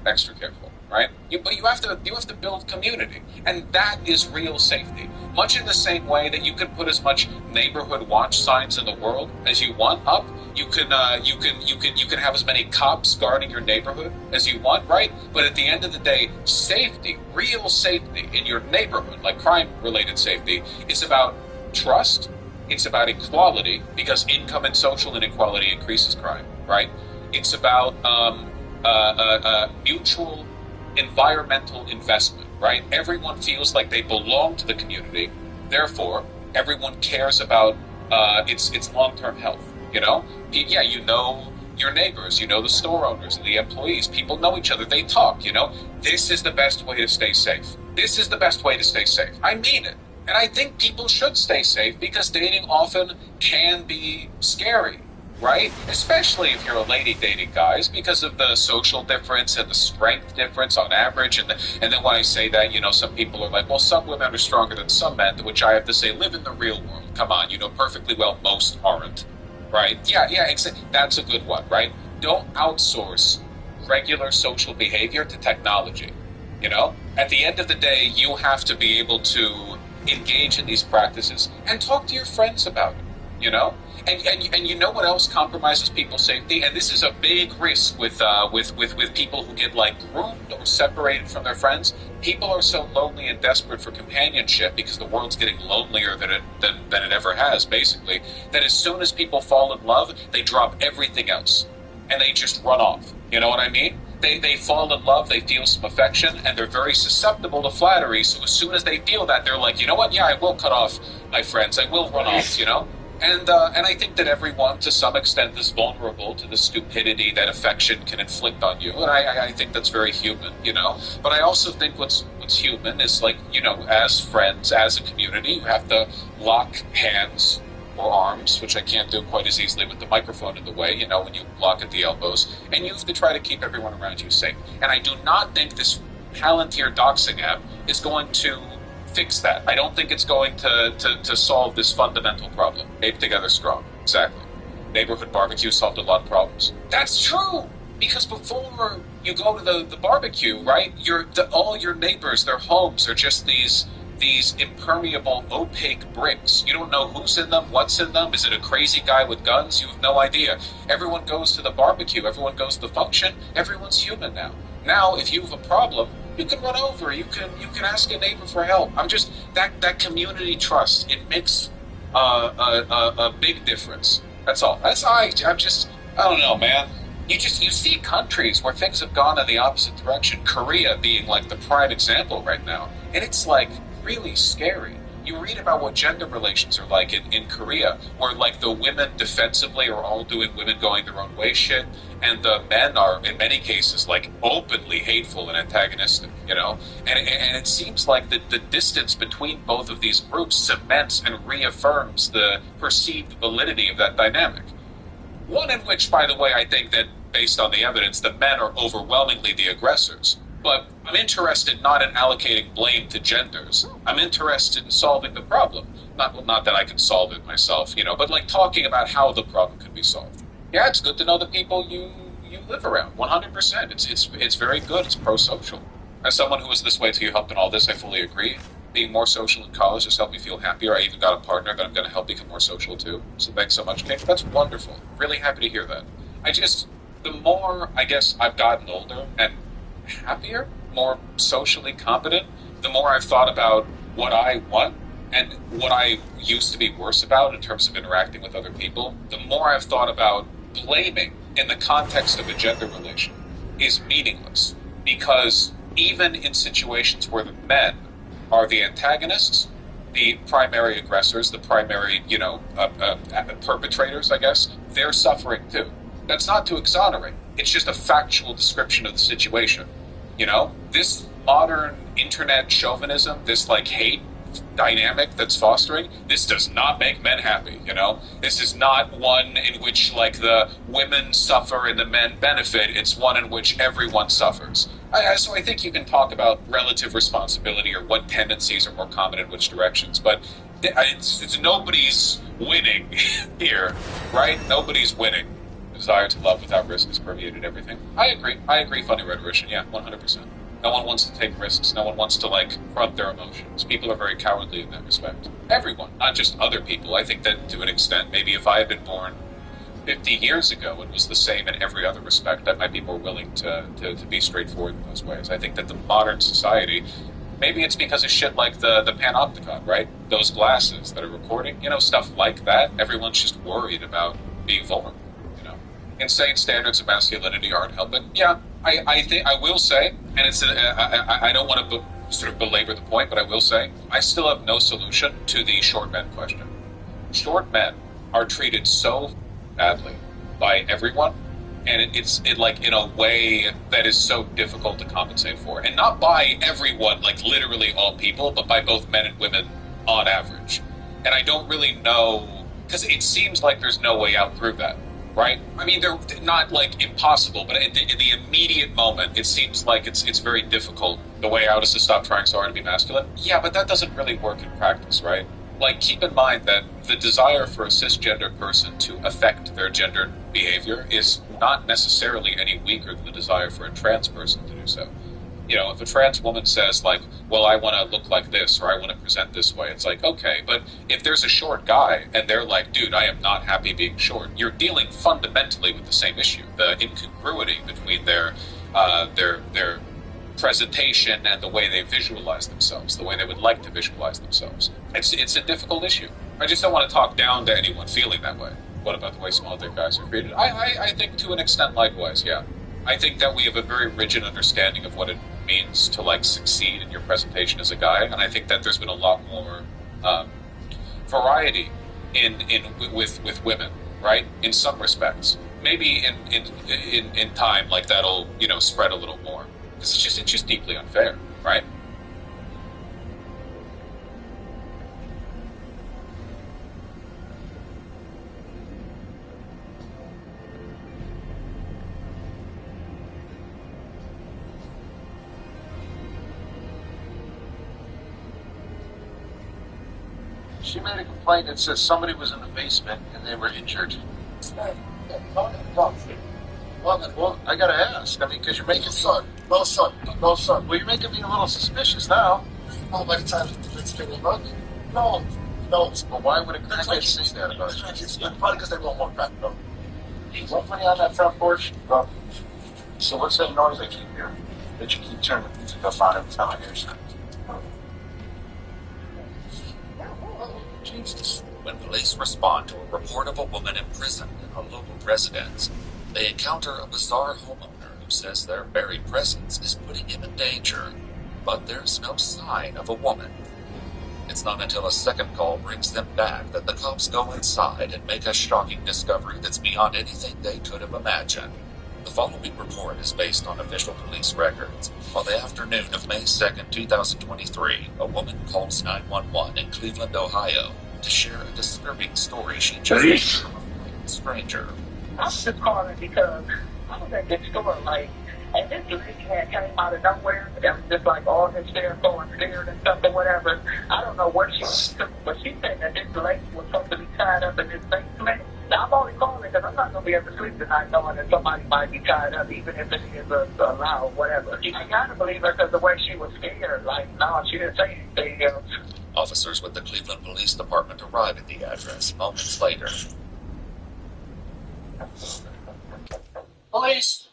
extra careful, right? But you have to build community, and that is real safety. Much in the same way that you can put as much neighborhood watch signs in the world as you want up, you can have as many cops guarding your neighborhood as you want, right? But at the end of the day, safety, real safety in your neighborhood, like crime-related safety, is about trust. It's about equality, because income and social inequality increases crime, right? It's about mutual environmental investment, right? Everyone feels like they belong to the community. Therefore, everyone cares about its long-term health, Yeah, you know your neighbors, you know the store owners and the employees. People know each other. They talk, This is the best way to stay safe. This is the best way to stay safe. I mean it. And I think people should stay safe, because dating often can be scary, right? Especially if you're a lady dating guys, because of the social difference and the strength difference on average. And then when I say that, some people are like, well, some women are stronger than some men, to which I have to say, live in the real world. Come on, you know perfectly well most aren't, right? Yeah, that's a good one, right? Don't outsource regular social behavior to technology, At the end of the day, you have to be able to engage in these practices and talk to your friends about it, And you know what else compromises people's safety? And this is a big risk with people who get groomed or separated from their friends. People are so lonely and desperate for companionship, because the world's getting lonelier than it ever has, basically, that as soon as people fall in love, they drop everything else and they just run off. You know what I mean? They fall in love, they feel some affection, and they're very susceptible to flattery. So as soon as they feel that, they're like, you know what? Yeah, I will cut off my friends. I will run off, And I think that everyone, to some extent, is vulnerable to the stupidity that affection can inflict on you. And I think that's very human, But I also think what's human is, as friends, as a community, you have to lock hands or arms, which I can't do quite as easily with the microphone in the way, when you lock at the elbows, and you have to try to keep everyone around you safe. And I do not think this Palantir doxing app is going to fix that. I don't think it's going to solve this fundamental problem. Ape together strong. Exactly. Neighborhood barbecue solved a lot of problems. That's true! Because before you go to the barbecue, right, all your neighbors, their homes are just these impermeable, opaque bricks. You don't know who's in them, what's in them. Is it a crazy guy with guns? You have no idea. Everyone goes to the barbecue. Everyone goes to the function. Everyone's human now. Now, if you have a problem, you can run over. You can ask a neighbor for help. I'm just that community trust. It makes a big difference. That's all. I don't know, man. You see countries where things have gone in the opposite direction. Korea being the prime example right now, and it's really scary. You read about what gender relations are like in Korea, where the women defensively are all doing women going their own way shit, and the men are in many cases openly hateful and antagonistic, And it seems like the distance between both of these groups cements and reaffirms the perceived validity of that dynamic. One in which, by the way, I think that based on the evidence, the men are overwhelmingly the aggressors. But I'm interested not in allocating blame to genders. I'm interested in solving the problem. Not that I can solve it myself, but talking about how the problem could be solved. Yeah, it's good to know the people you live around. 100%. It's very good. It's pro-social. As someone who was this way till you helped in all this, I fully agree. Being more social in college just helped me feel happier. I even got a partner that I'm going to help become more social too. So thanks so much, Nick. That's wonderful. Really happy to hear that. The more, I guess, I've gotten older and happier, more socially competent, the more I've thought about what I want and what I used to be worse about in terms of interacting with other people, the more I've thought about blaming in the context of a gender relation is meaningless. Because even in situations where the men are the antagonists, the primary aggressors, the primary, perpetrators, I guess, they're suffering too. That's not to exonerate. It's just a factual description of the situation. This modern internet chauvinism, this hate dynamic that's fostering, this does not make men happy, This is not one in which the women suffer and the men benefit. It's one in which everyone suffers. So I think you can talk about relative responsibility or what tendencies are more common in which directions, but it's nobody's winning here, right? Nobody's winning. desire to love without risk has permeated everything. I agree, funny rhetorician, yeah, 100%. No one wants to take risks. No one wants to, like, front their emotions. People are very cowardly in that respect. Everyone, not just other people. I think that, to an extent, maybe if I had been born 50 years ago and was the same in every other respect, I might be more willing to be straightforward in those ways. I think that the modern society, maybe it's because of shit like the panopticon, right? Those glasses that are recording, you know, stuff like that. Everyone's just worried about being vulnerable, you know. Insane standards of masculinity aren't helping. Yeah, I think I will say, and it's I don't want to sort of belabor the point, but I will say I still have no solution to the short men question. Short men are treated so badly by everyone, and it's like in a way that is so difficult to compensate for, and not by everyone, like literally all people, but by both men and women on average. And I don't really know, because it seems like there's no way out through that. Right? I mean, they're not, like, impossible, but in the immediate moment, it seems like it's very difficult. The way out is to stop trying so hard to be masculine. Yeah, but that doesn't really work in practice, right? Like, keep in mind that the desire for a cisgender person to affect their gendered behavior is not necessarily any weaker than the desire for a trans person to do so. You know, if a trans woman says, like, well, I want to look like this, or I want to present this way, it's like, okay, but if there's a short guy, and they're like, dude, I am not happy being short, you're dealing fundamentally with the same issue, the incongruity between their presentation and the way they visualize themselves, the way they would like to visualize themselves. It's a difficult issue. I just don't want to talk down to anyone feeling that way. What about the way small dick guys are treated? I think to an extent likewise, yeah. I think that we have a very rigid understanding of what it means to, like, succeed in your presentation as a guy, and I think that there's been a lot more variety with women, right? In some respects, maybe in time, like, that'll, you know, spread a little more, because it's just deeply unfair, right? She made a complaint that says somebody was in the basement and they were injured. Well, I gotta ask. I mean, because you're making No, son. Well, you're making me a little suspicious now. Oh, by the time it's been a month? No. Well, why would a crackhead say that about you? It's probably because they want more crack, bro. Somebody on that front porch? Oh. So what's that noise I keep hearing? That you keep turning to go find every time I hear something? Jesus. When police respond to a report of a woman imprisoned in a local residence, they encounter a bizarre homeowner who says their very presence is putting him in danger, but there's no sign of a woman. It's not until a second call brings them back that the cops go inside and make a shocking discovery that's beyond anything they could have imagined. The following report is based on official police records. On the afternoon of May 2nd, 2023, a woman calls 911 in Cleveland, Ohio, to share a disturbing story she just heard from a stranger. I'm just calling because I was at this store, like, and this lady had came out of nowhere. That was just like all hysterical and scared and stuff or whatever. I don't know what she was doing, but she said that this lady was supposed to be tied up in this basement. Now, I'm only calling because I'm not going to be able to sleep tonight knowing that somebody might be tied up, even if it is a lie or whatever. You got to believe her because the way she was scared. Like, no, she didn't say anything else. Officers with the Cleveland Police Department arrive at the address moments later. Police!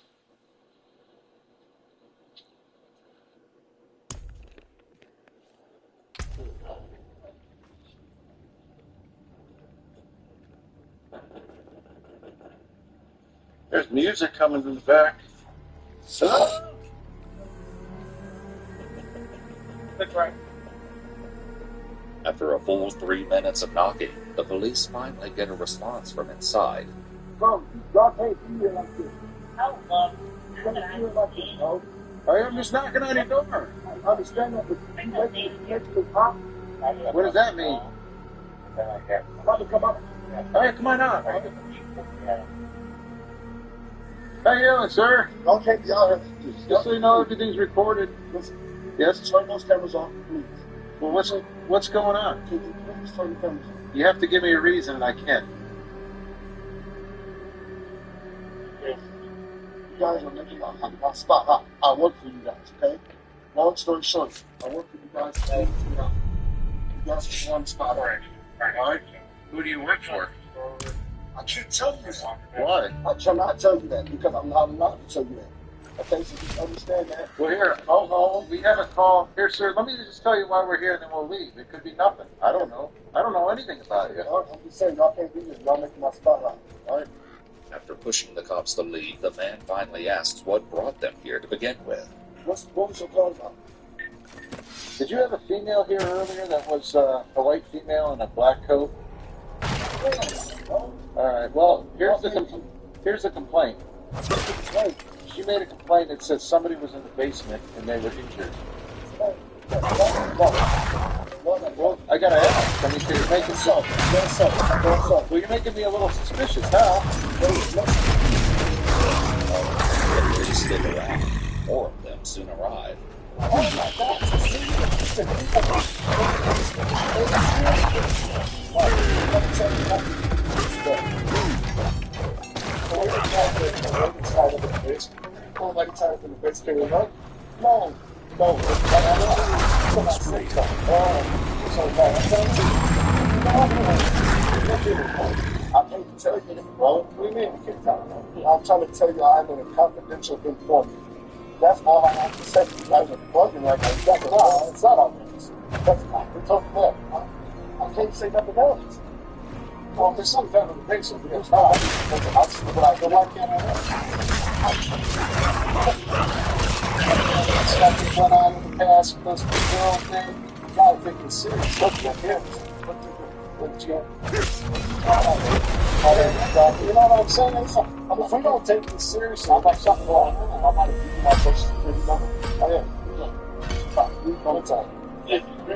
There's music coming from the back. That's right. After a full 3 minutes of knocking, the police finally get a response from inside. Bro, y'all can't be here like this. How long? I'm just knocking on your door. I understand that, but you get to the top. What does that mean? I'm about to come up. All right, come on out. How you doing, sir? Don't take the other. Just so you know, everything's recorded. Yes? Turn those cameras off, please. Well, what's going on? Can you please turn the cameras off? You have to give me a reason, and I can't. you guys are making my spot. I work for you guys, okay? Long story short, I work for you guys all throughout. You guys are one spot. All right? Who do you work for? I can't tell you that. Why? I cannot tell you that because I'm not allowed to tell you that. Okay, so you understand that? Well, here, hold on. We have a call. Here, sir, let me just tell you why we're here, and then we'll leave. It could be nothing. I don't know. I don't know anything about you. I'm just saying, y'all can't be here. Y'all making my spotlight, all right? After pushing the cops to leave, the man finally asks what brought them here to begin with. What was your call about? Did you have a female here earlier that was a white female in a black coat? All right, well, here's the complaint. She made a complaint that said somebody was in the basement and they were injured. Well, I gotta ask. I mean, you're making well, you're making me a little suspicious now. Please stick around. More of them soon arrive. I'm trying to tell you I'm in a confidential informant. That's all I have to say. You guys are bugging like that. No, it's not outrageous. That's not. We're talking about. I can't say nothing else. Well, there's some kind of picture. There's not. Why can't I know? Stuff that went on in the past with this girl thing. You gotta take it serious. Look at him. You know what I'm saying? If we don't take this seriously, I got something going on. I might have given you my social security number. Oh, yeah.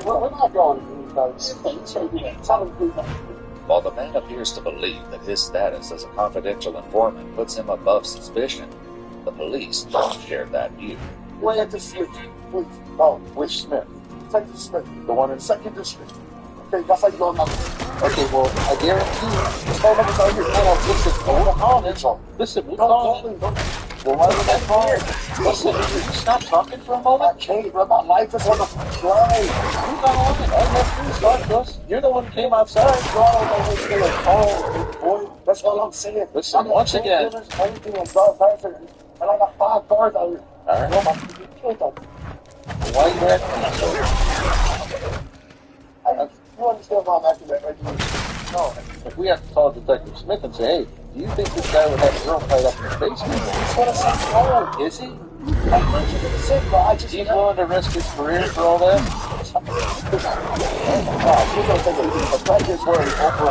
We're not going to tell them who. While the man appears to believe that his status as a confidential informant puts him above suspicion, the police don't share that view. Wait at the Smith, please. Oh, which Smith? Detective Smith, the one in 2nd District. Okay, that's how you know nothing. Okay, well, I guarantee you, this phone number's on your phone. Listen, we're calling. Well, why would I call? Listen, will you stop talking for a moment? I can't, bro. My life is on the line. You got on it. All you have to do is start this. You're the one who came outside. That's all I'm saying. Listen, once again. Everything on Dog Tyson, and I got 5 cars out here. All right. Why are you acting so? You understand why I'm acting that way? No. If we have to call Detective Smith and say, hey, do you think this guy would have a girl tied up in the basement? That's what I said. Oh, is he? I'm not sure what to say, bro. I just. He's willing to risk his career for all that? She's going to take a practice word over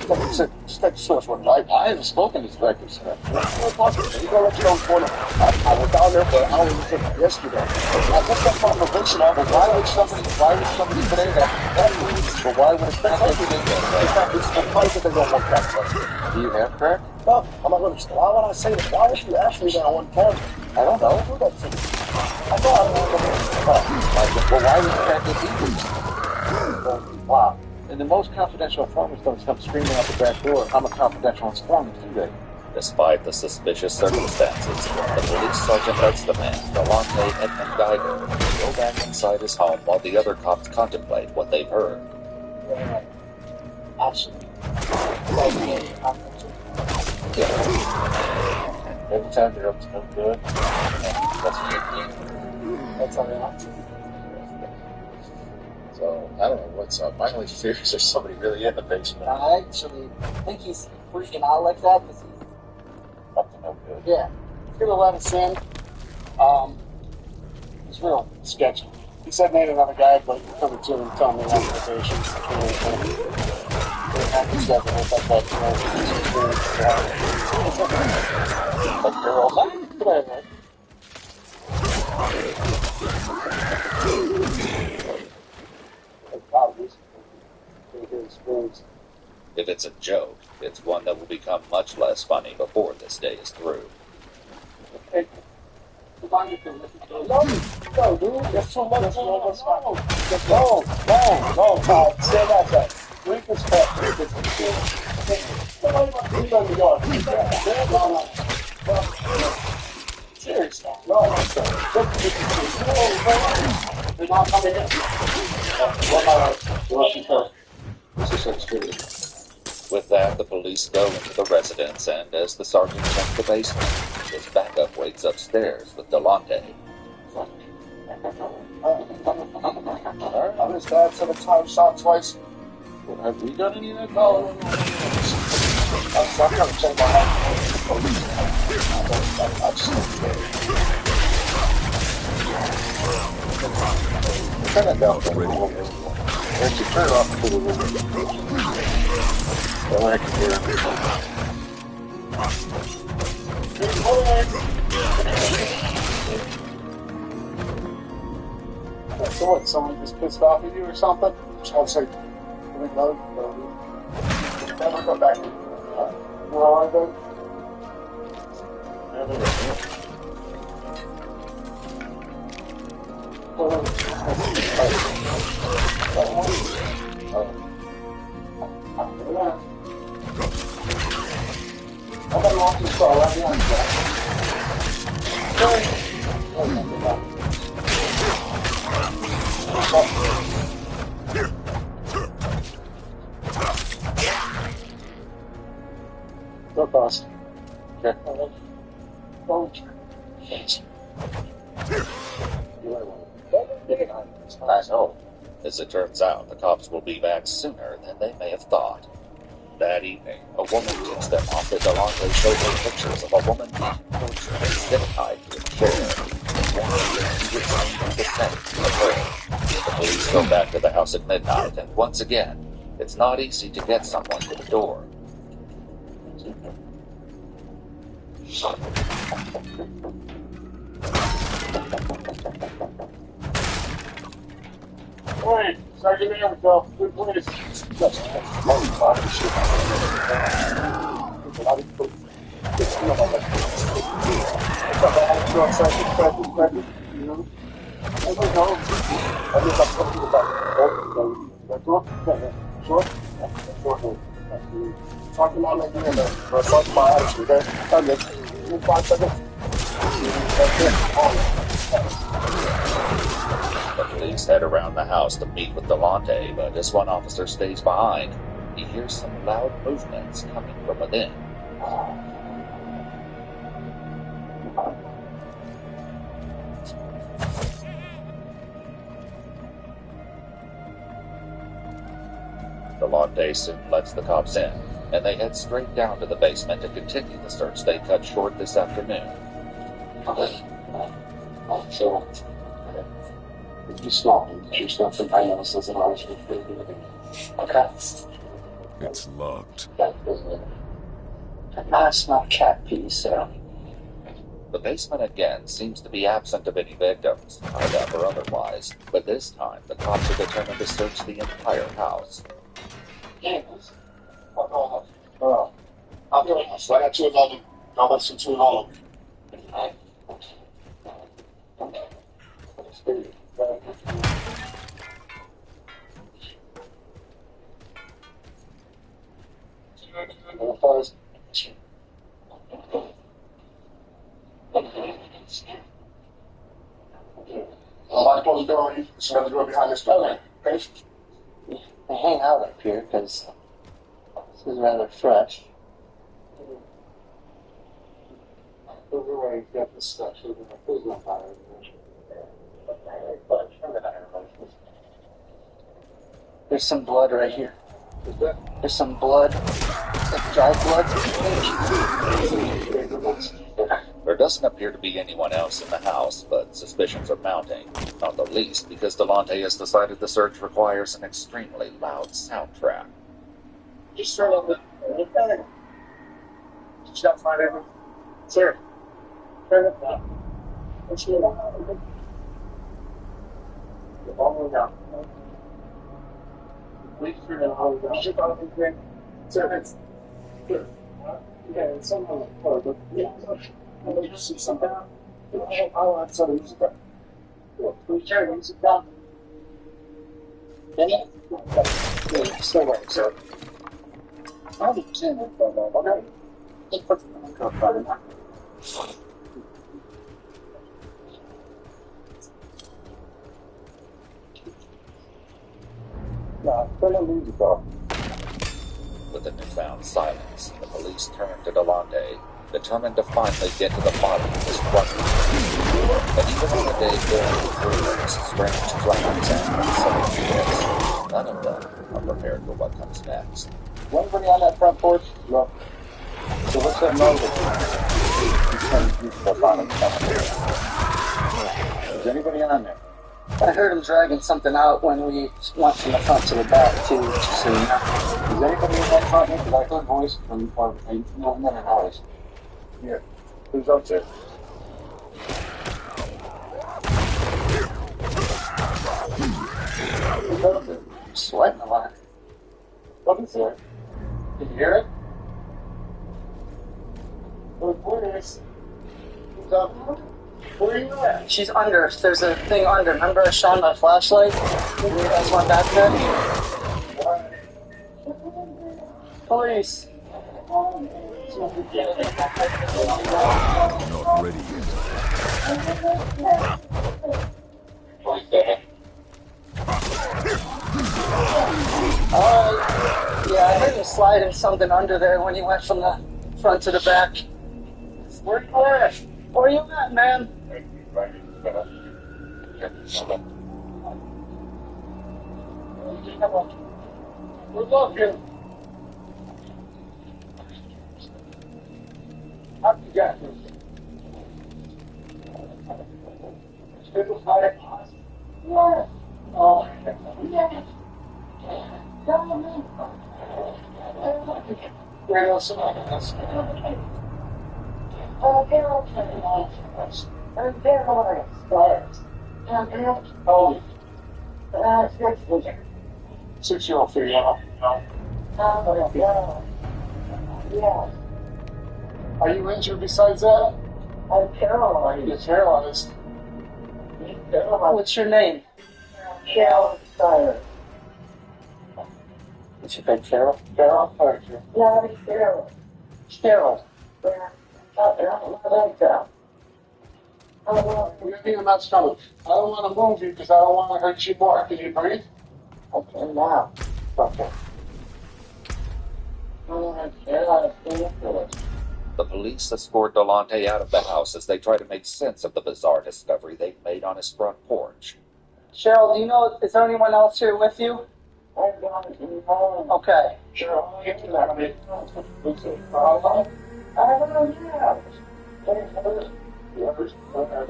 Detective Smith one night. I haven't spoken to Detective Smith. He's going to let you know what's going on. I was down there for an hour yesterday. I just got my probation on, but why would somebody today that means, but why would a crack do that? It's because they don't want crack. Do you have crack? No, I'm not going to. Why would I say that? Why would you ask me that on camera? I don't know. Who that to? I know I don't know. Well, why would crack get equal? Wow. And the most confidential informants don't come screaming out the back door, I'm a confidential informant, do they? Despite the suspicious circumstances, the police sergeant lets the man, Delante Edmund Geiger, go back inside his home while the other cops contemplate what they've heard. Absolutely. Every time you're up to no good, that's how they act. So, I don't know what's up. My only fear is there's somebody really in the basement. I actually think he's freaking out like that because he's up to no good. Yeah. He's going to let us in. He's real sketchy. He said made another guy, but he come to him and tell me recommendations. If it's a joke, it's one that will become much less funny before this day is through. Hey, no, dude. That's too much. No. Stand outside. Drink this cup. Seriously. No, they're not coming in. This is extreme. With that, the police go into the residence, and as the sergeant checks the basement, his backup waits upstairs with Delonte. I'm his dad 7 times, shot twice. Have we done any of that? No. I'm trying to check my house. Turn it down. Actually, turn it off to the room. I can hear it. So what, someone just pissed off at you or something? I'd say, no, never come back. You all right, then? I'm gonna walk this car right behind Go fast. Okay. I know. As it turns out, the cops will be back sooner than they may have thought. That evening, a woman tips them off that Delonte showed her pictures of a woman being tortured and zip-tied to a chair. She would seem consent of her. The police go back to the house at midnight, and once again, it's not easy to get someone to the door. Hey, Sergeant, there we go. Good place. Talking about like in the first 5 hours, okay? 5 seconds. The police head around the house to meet with Delonte, but as one officer stays behind, he hears some loud movements coming from within. Delonte soon lets the cops in, and they head straight down to the basement to continue the search they cut short this afternoon. So, if you stop and do something, I know this doesn't always be good. Okay. It's locked. That's not cat pee, so. The basement again seems to be absent of any victims, tied up or otherwise, but this time the cops are determined to search the entire house. I'll do it. So I got 2 of them. I'll listen to 2 of them. I'll close the door. There's another door behind this door. Okay? I hang out up here because this is rather fresh. Get this stuff. There's some blood right here. There's some blood. Like dry blood. There doesn't appear to be anyone else in the house, but suspicions are mounting, not the least because Delonte has decided the search requires an extremely loud soundtrack. Just turn on the thing. Just not find anything. Sir, turn it down. What's going on? The volume down. Please turn it all down. Ship out the thing. Sir, it's good. Yeah, it's something like that. But yeah, I'll let you see something. I'll have some music down. Please turn the music down. Any? Yeah, stay away, sir. I'll be turning it down, okay? Just put it on the cup right now. With the newfound silence, the police turned to Delonte, determined to finally get to the bottom of this question. But even on the day filled with rumors, strange plans, and unsettled events, none of them are prepared for what comes next. Is anybody on that front porch? Look. So what's that noise? Is anybody on there? I heard him dragging something out when we went from the front to the back, too, just so you know. Is anybody in that front? Because I heard voice from movement and noise. Yeah. Who's up there? Who's up there? I'm sweating a lot. What is there? Did you hear it? Where is? Who's up? Where are you at? She's under. There's a thing under. Remember I shone my flashlight? You guys went back there? Police. Not ready yet. Yeah, I heard him sliding something under there when he went from the front to the back. Where you at? Where you at, man? We're looking. How you got this? People fire. Yeah. Oh, yeah. Where else am I? Oh, they're 6-year-old figure out. Yeah. Are you injured besides that? I'm paralyzed. You're paralyzed. What's your name? Cheryl Steyer. What's your name, Cheryl? Cheryl Parker. Yeah, Cheryl. Cheryl. Yeah. Like that. You're being about stomach. I don't want to move you because I don't want to hurt you more. Can you breathe? Okay, now. Okay. The police escort Delonte out of the house as they try to make sense of the bizarre discovery they've made on his front porch. Cheryl, do you know, is there anyone else here with you? Okay. Cheryl, get to that. I mean, we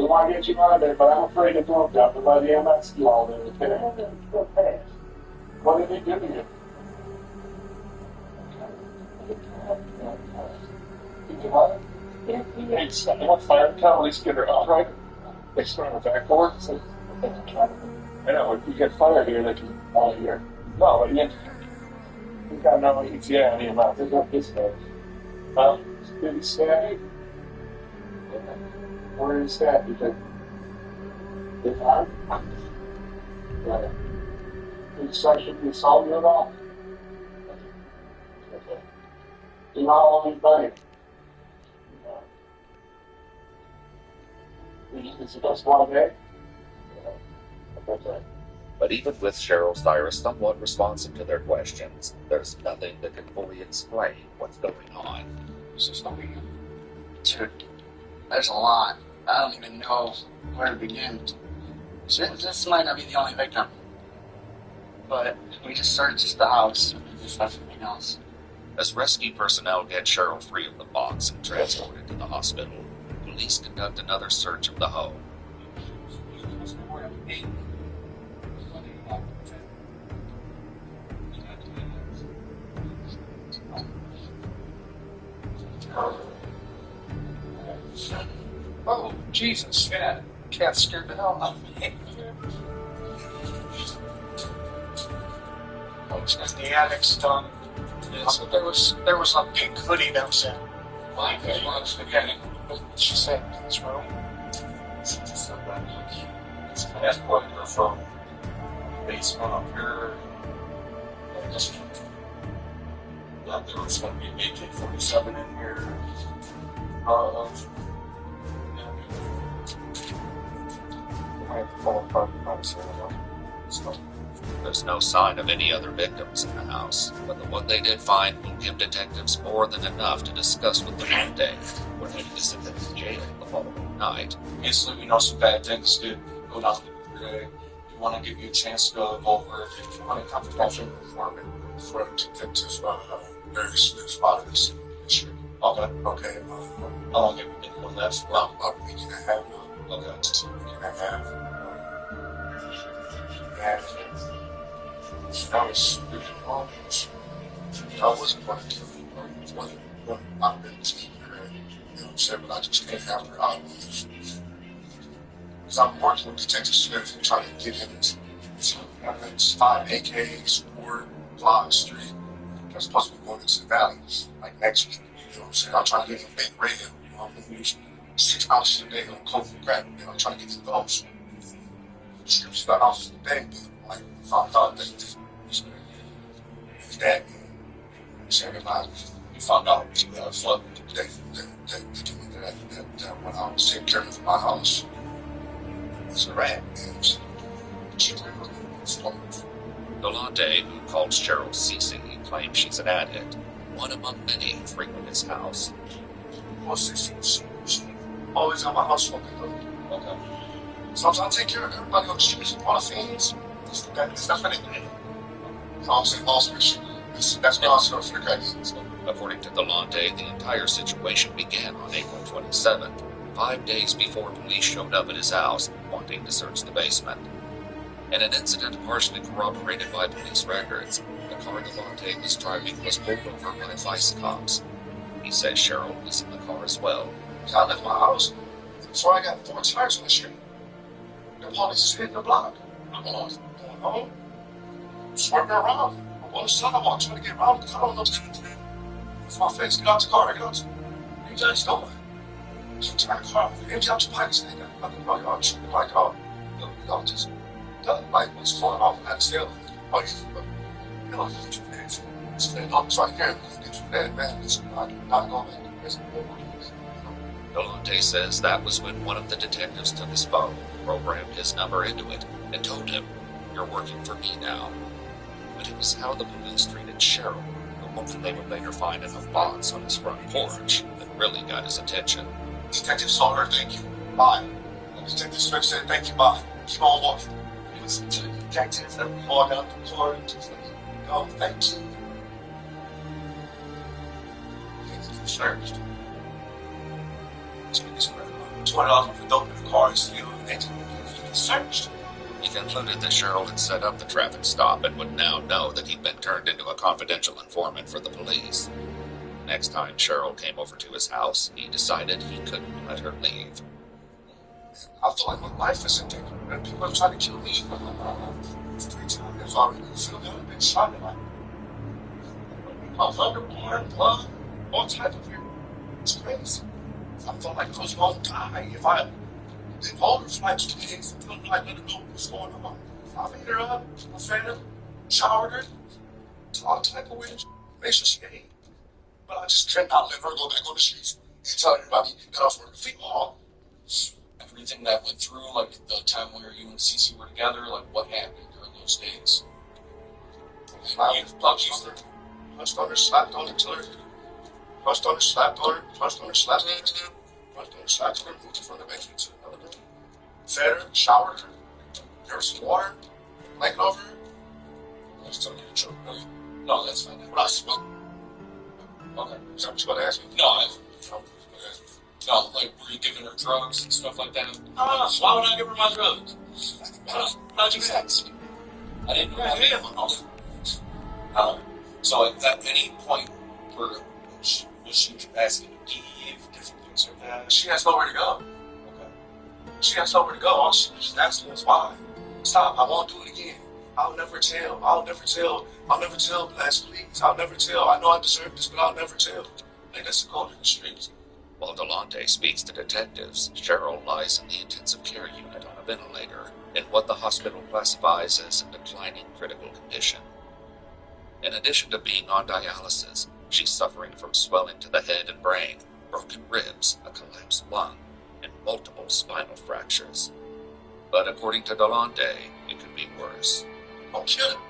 want to get you out of there, but I'm afraid to move down by the MS law there, okay? What did they do to you? Hey, what fire can at least get her out, right? They start on the back door. So, I know, if you get fire here, they can all here. No, but you've got no ETA on the amount. There's no this way. Did he stab you? Where did he stab you? His arm? Yeah. Did he sexually assault you at all? Okay. You're not only buddy. Is it just one day? Okay. But even with Cheryl Steyer somewhat responsive to their questions, there's nothing that can fully explain what's going on. Dude, there's a lot. I don't even know where to begin. This might not be the only victim. But we just searched the house and there's nothing else. As rescue personnel get Cheryl free of the box and transported to the hospital, police conduct another search of the home. Oh, Jesus, yeah. Cat scared the hell out of me. The attic's done. So there was a pink hoodie that was in my beginning. She said in this room. She just said that that's what you're from. Basement up here. That there was going to be an AK-47 in here. I might fall apart. There's no sign of any other victims in the house, but the one they did find will give detectives more than enough to discuss with them one day when they visit the jail the following night. Obviously, we know some bad things did go down today. We want to give you a chance to go over if you want a confidential informant for detectives very serious about this issue. Okay. Okay. How long have you been doing that for? About a week and a half now. Okay. Just a week and a half. And that was really wrong. I wasn't going to kill him. I wasn't going to out in the team. You know what I'm saying? But I just can't have her out. Because I'm working with Detective Smith and trying to get him it's 5 AKs, 4 Block Street. That's supposed to be going into the valley, like next week. You know what I'm saying? I'm trying to get him big red. You know, I'm use 6 ounces a day on coke and crack. You know, I'm trying to get him those. Strips got ounces a day, but like, I thought that his dad, saying about you found out you had a flood. They told me that when I was taking care of my house, it's a rat. And she was Delonte, who calls Cheryl Cece, claims she's an addict, one among many who frequent his house. Well, she's always at my house smoking. Okay. Sometimes I take care of everybody on the streets, all the fiends. That's not funny. I'm saying also that's what I'm saying for the crazy. According to Delonte, the entire situation began on April 27th, 5 days before police showed up at his house wanting to search the basement. In an incident partially corroborated by police records, the car Delonte was driving was pulled over by vice cops. He says Cheryl was in the car as well. I left my house, so I got 4 tires on the street. The police is hitting the block. I'm going home, swerving around. I'm on the sidewalk trying to get around because I don't know what to do. It's my face. Get out the car. Get out. What are you guys doing? So turn the car off. Empty out your pockets. They got nothing about y'all. Like, y'all just done. Like, what's going on? I still, you know, get your hands. Stand up. It's right here. Get your head, man. It's not going back. Delonte says that was when one of the detectives took his phone, programmed his number into it, and told him, "You're working for me now." But it was how the police treated Cheryl, the woman they would later find in the box on his front porch, that really got his attention. Detective saw her, thank you, bye. And Detective Smith said, thank you, bye. Keep on walking. He listened to the detectives that walked out the door and just like, oh, thank you. He's searched. $20 for dope in the car is still searched. He concluded that Cheryl had set up the traffic stop and would now know that he'd been turned into a confidential informant for the police. Next time Cheryl came over to his house, he decided he couldn't let her leave. I feel like my life is in danger, and people are trying to kill me. 3 times already. I feel like I've been shot in my underborn, blood, all type of weird. It's crazy. I felt like I was going to die if I told her for like 2 days until I let her know what's going on. I made her up, I fed her, showered her, all type of weird. Make sure she ate. But I just cannot let her go back on the streets and tell everybody cut off her feet all. Everything that went through, like the time where you and Cece were together, like what happened during those days? I punched on her, slapped on her, till her. Punched on her, slapped on her, punched on her, slapped on her, punched on her, slapped on her, moved her from the basement to another room. Fed her, showered her, gave her some water, blanket over her. I was telling you the truth, really. No, that's fine. What I smoke. Okay, is that what you're about to ask me? No, like, were you giving her drugs and stuff like that? Why would I give her my drugs? How'd you ask me? I didn't know. So at any point, was she asking to leave, different things like that? She has nowhere to go. Okay. She has nowhere to go. All she was asking us why. Stop, I won't do it again. I'll never tell. I'll never tell, Blast, please. I'll never tell. I know I deserve this, but I'll never tell. Like, that's the code in the streets. While Delonte speaks to detectives, Cheryl lies in the intensive care unit on a ventilator in what the hospital classifies as a declining critical condition. In addition to being on dialysis, she's suffering from swelling to the head and brain, broken ribs, a collapsed lung, and multiple spinal fractures. But according to Delonte, it could be worse. I'll kill him.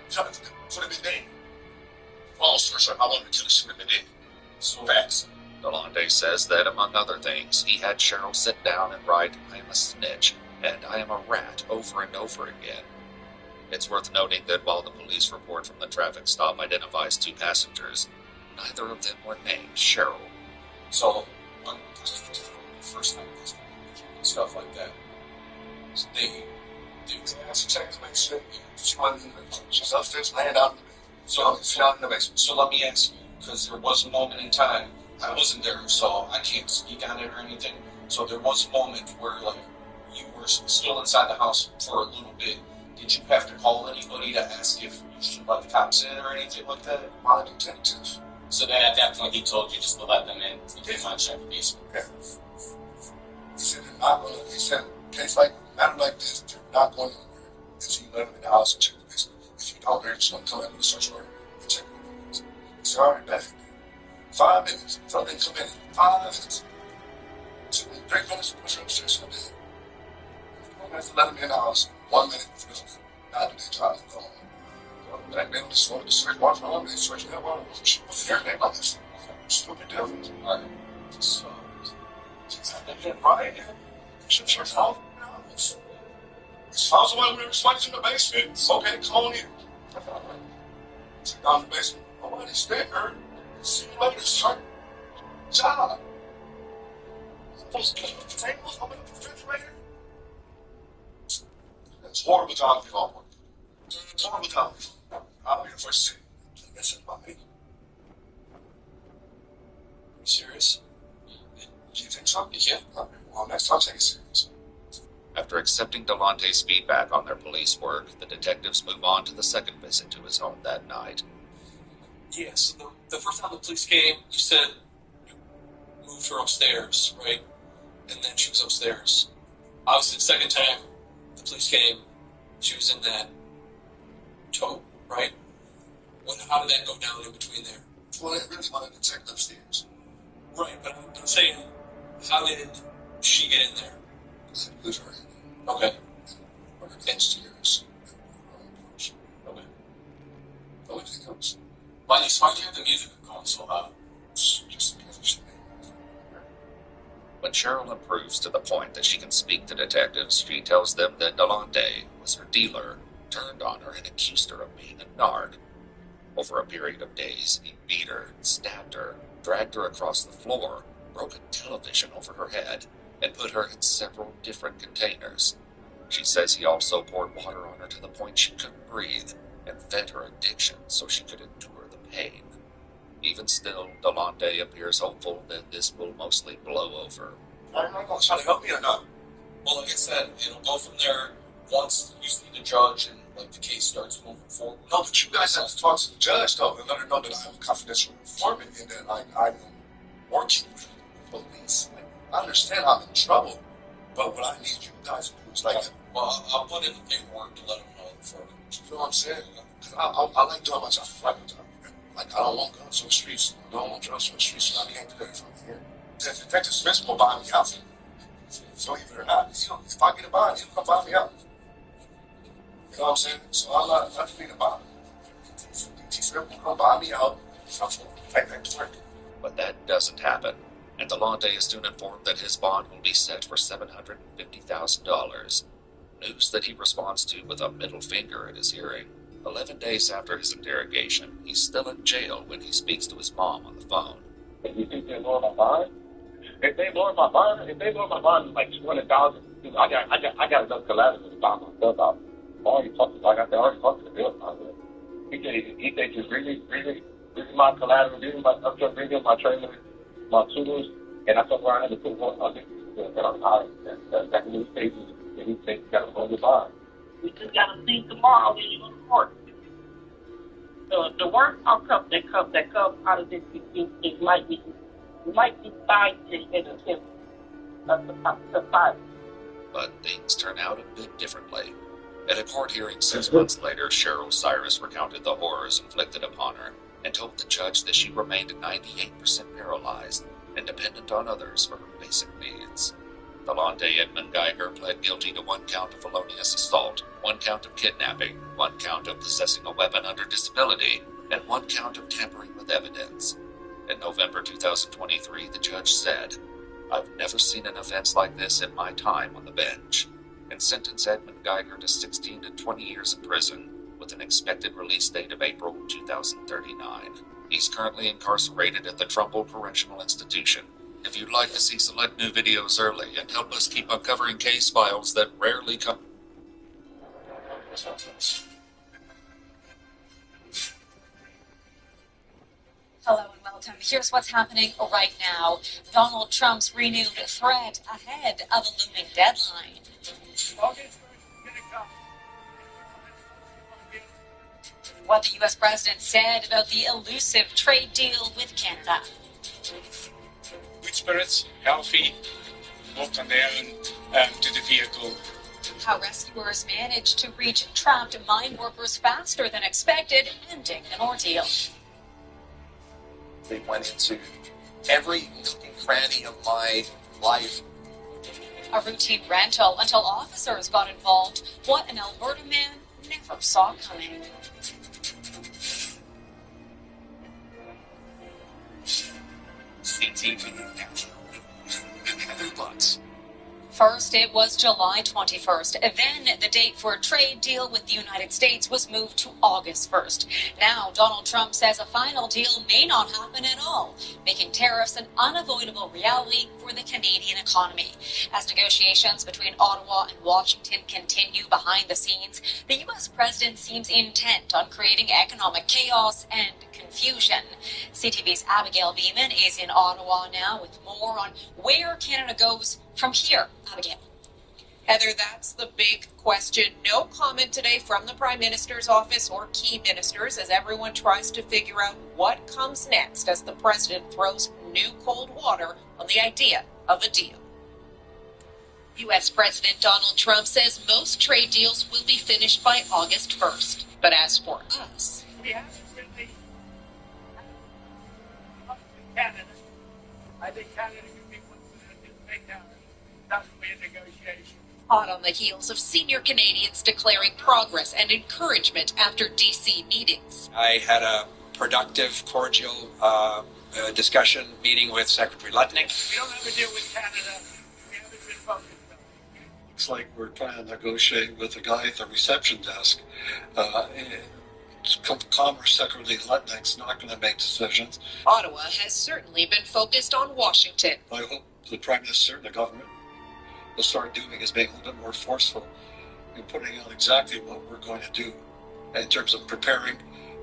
Tell him to put him in there. Oh, sir, I want to kill him in there. So fast. Delonte says that, among other things, he had Cheryl sit down and write, "I am a snitch," and "I am a rat" over and over again. It's worth noting that while the police report from the traffic stop identifies 2 passengers, neither of them were named Cheryl. So, when first time stuff like that, they ask check to make sure she's upstairs laying out in the bed. So she's not in the basement. So let me ask you, because there was a moment in time, I wasn't there, so I can't speak on it or anything. So there was a moment where, like, you were still inside the house for a little bit. Did you have to call anybody to ask if you should let the cops in or anything like that? My detectives. So then at that point he told you just to let them in. You didn't want to check the basement. Yeah. He said, he said, case like, matter like this, you're not going anywhere. Because you let them in the house and check the basement. If you don't, they're just going to come in with a search warrant and check the basement. He said, all right, back. 5 minutes. Tell them to come in. 5 minutes. So 3 minutes, push upstairs, come in. 4 minutes to let them in the house. 1 minute for them. Now do they try to go home. Back then, just wanted to search warrant for them. They searched that warrant. She was there. They like this. Stupid devil. All right. So, right? Should search all the house. Sounds like we were swiping in the basement. Okay, come on in. Sit down in the basement. Nobody stay there. See you later, sir. Job. Supposed to keep the tables open the refrigerator. It's horrible job for y'all. It's horrible job. I'll be here for a second. Listen about me. Are you serious? Do you think so? Yeah. Well, next time, take it serious. After accepting Delonte's feedback on their police work, the detectives move on to the second visit to his home that night. Yeah, so the first time the police came, you said you moved her upstairs, right? And then she was upstairs. Obviously, the second time the police came, she was in that tote, right? How did that go down in between there? Well, they really wanted to check upstairs. Right, but I'm saying, how did she get in there? Who's her? Okay. Or downstairs. Okay. Oh, anything else? Why do you hear the music going so loud? Just because of When Cheryl improves to the point that she can speak to detectives, she tells them that Delonte was her dealer, turned on her and accused her of being a nard. Over a period of days, he beat her, stabbed her, dragged her across the floor, broke a television over her head, and put her in several different containers. She says he also poured water on her to the point she couldn't breathe, and fed her addiction so she could endure the pain. Even still, Delonte appears hopeful that this will mostly blow over. I'm not going to try to help me or not. Well, like I said, it'll go from there once you see the judge and like the case starts moving forward. No, but you guys have to talk to the judge, though, and let her know that I'm a confidential informant and that I'm working with the police. Like, I understand I'm in trouble, but what I need you guys to do is like... Well, I'll put in the paperwork to let them know for me. You know what I'm saying? Because I like doing my job. I like my job. Like, I don't want guns on the streets. I don't want drugs on the streets, so I can't do that from here. Detective Smith will buy me out. So even or not, if I get a bond, he'll come buy me out. You know what I'm saying? So I'm not being a bond. Detective Smith will come buy me out. I'm right back to work. But that doesn't happen, and Delonte is soon informed that his bond will be set for $750,000. News that he responds to with a middle finger at his hearing. 11 days after his interrogation, he's still in jail when he speaks to his mom on the phone. You think they're blowing my bond? If they blow my bond, like 200,000. I got enough collateral to buy myself out. I already talked to the bill about it. He said just bring me my collateral, bring me my trailer, my tools, and I told her I had to put one on it. That's the new stages. And he said you got to hold the bond. We just got to see tomorrow when you go to court. So the worst outcome that comes out of this it might be 5 to him to 5. But things turn out a bit differently. At a court hearing 6 months later, Cheryl Cyrus recounted the horrors inflicted upon her and told the judge that she remained 98% paralyzed and dependent on others for her basic needs. Delonte Edmund Geiger pled guilty to 1 count of felonious assault, 1 count of kidnapping, 1 count of possessing a weapon under disability, and 1 count of tampering with evidence. In November 2023, the judge said, "I've never seen an offense like this in my time on the bench," and sentenced Edmund Geiger to 16 to 20 years in prison, with an expected release date of April 2039. He's currently incarcerated at the Trumbull Correctional Institution. If you'd like to see select new videos early and help us keep uncovering case files that rarely come... Hello and welcome. Here's what's happening right now. Donald Trump's renewed threat ahead of a looming deadline. What the U.S. president said about the elusive trade deal with Canada. Good spirits, healthy, walked on there and to the vehicle. How rescuers managed to reach trapped mine workers faster than expected, ending an ordeal. They went into every nook and cranny of my life. A routine rental until officers got involved. What an Alberta man never saw coming. CTV National Heather Butts. First, it was July 21st. Then, the date for a trade deal with the United States was moved to August 1st. Now, Donald Trump says a final deal may not happen at all, making tariffs an unavoidable reality for the Canadian economy. As negotiations between Ottawa and Washington continue behind the scenes, the U.S. president seems intent on creating economic chaos and confusion. CTV's Abigail Beeman is in Ottawa now with more on where Canada goes from here. Abigail. Heather, that's the big question. No comment today from the Prime Minister's office or key ministers as everyone tries to figure out what comes next as the president throws new cold water on the idea of a deal. U.S. President Donald Trump says most trade deals will be finished by August 1st. But as for us, We haven't really Canada. I think Canada could be one to make that be a negotiation. hot on the heels of senior Canadians declaring progress and encouragement after D.C. meetings. I had a productive, cordial discussion meeting with Secretary Lutnick. We don't have a deal with Canada. We haven't been focused on it. Looks like we're trying to negotiate with the guy at the reception desk. Commerce Secretary Lutnick's not going to make decisions. Ottawa has certainly been focused on Washington. I hope the Prime Minister and the government will start doing is being a little bit more forceful in putting out exactly what we're going to do in terms of preparing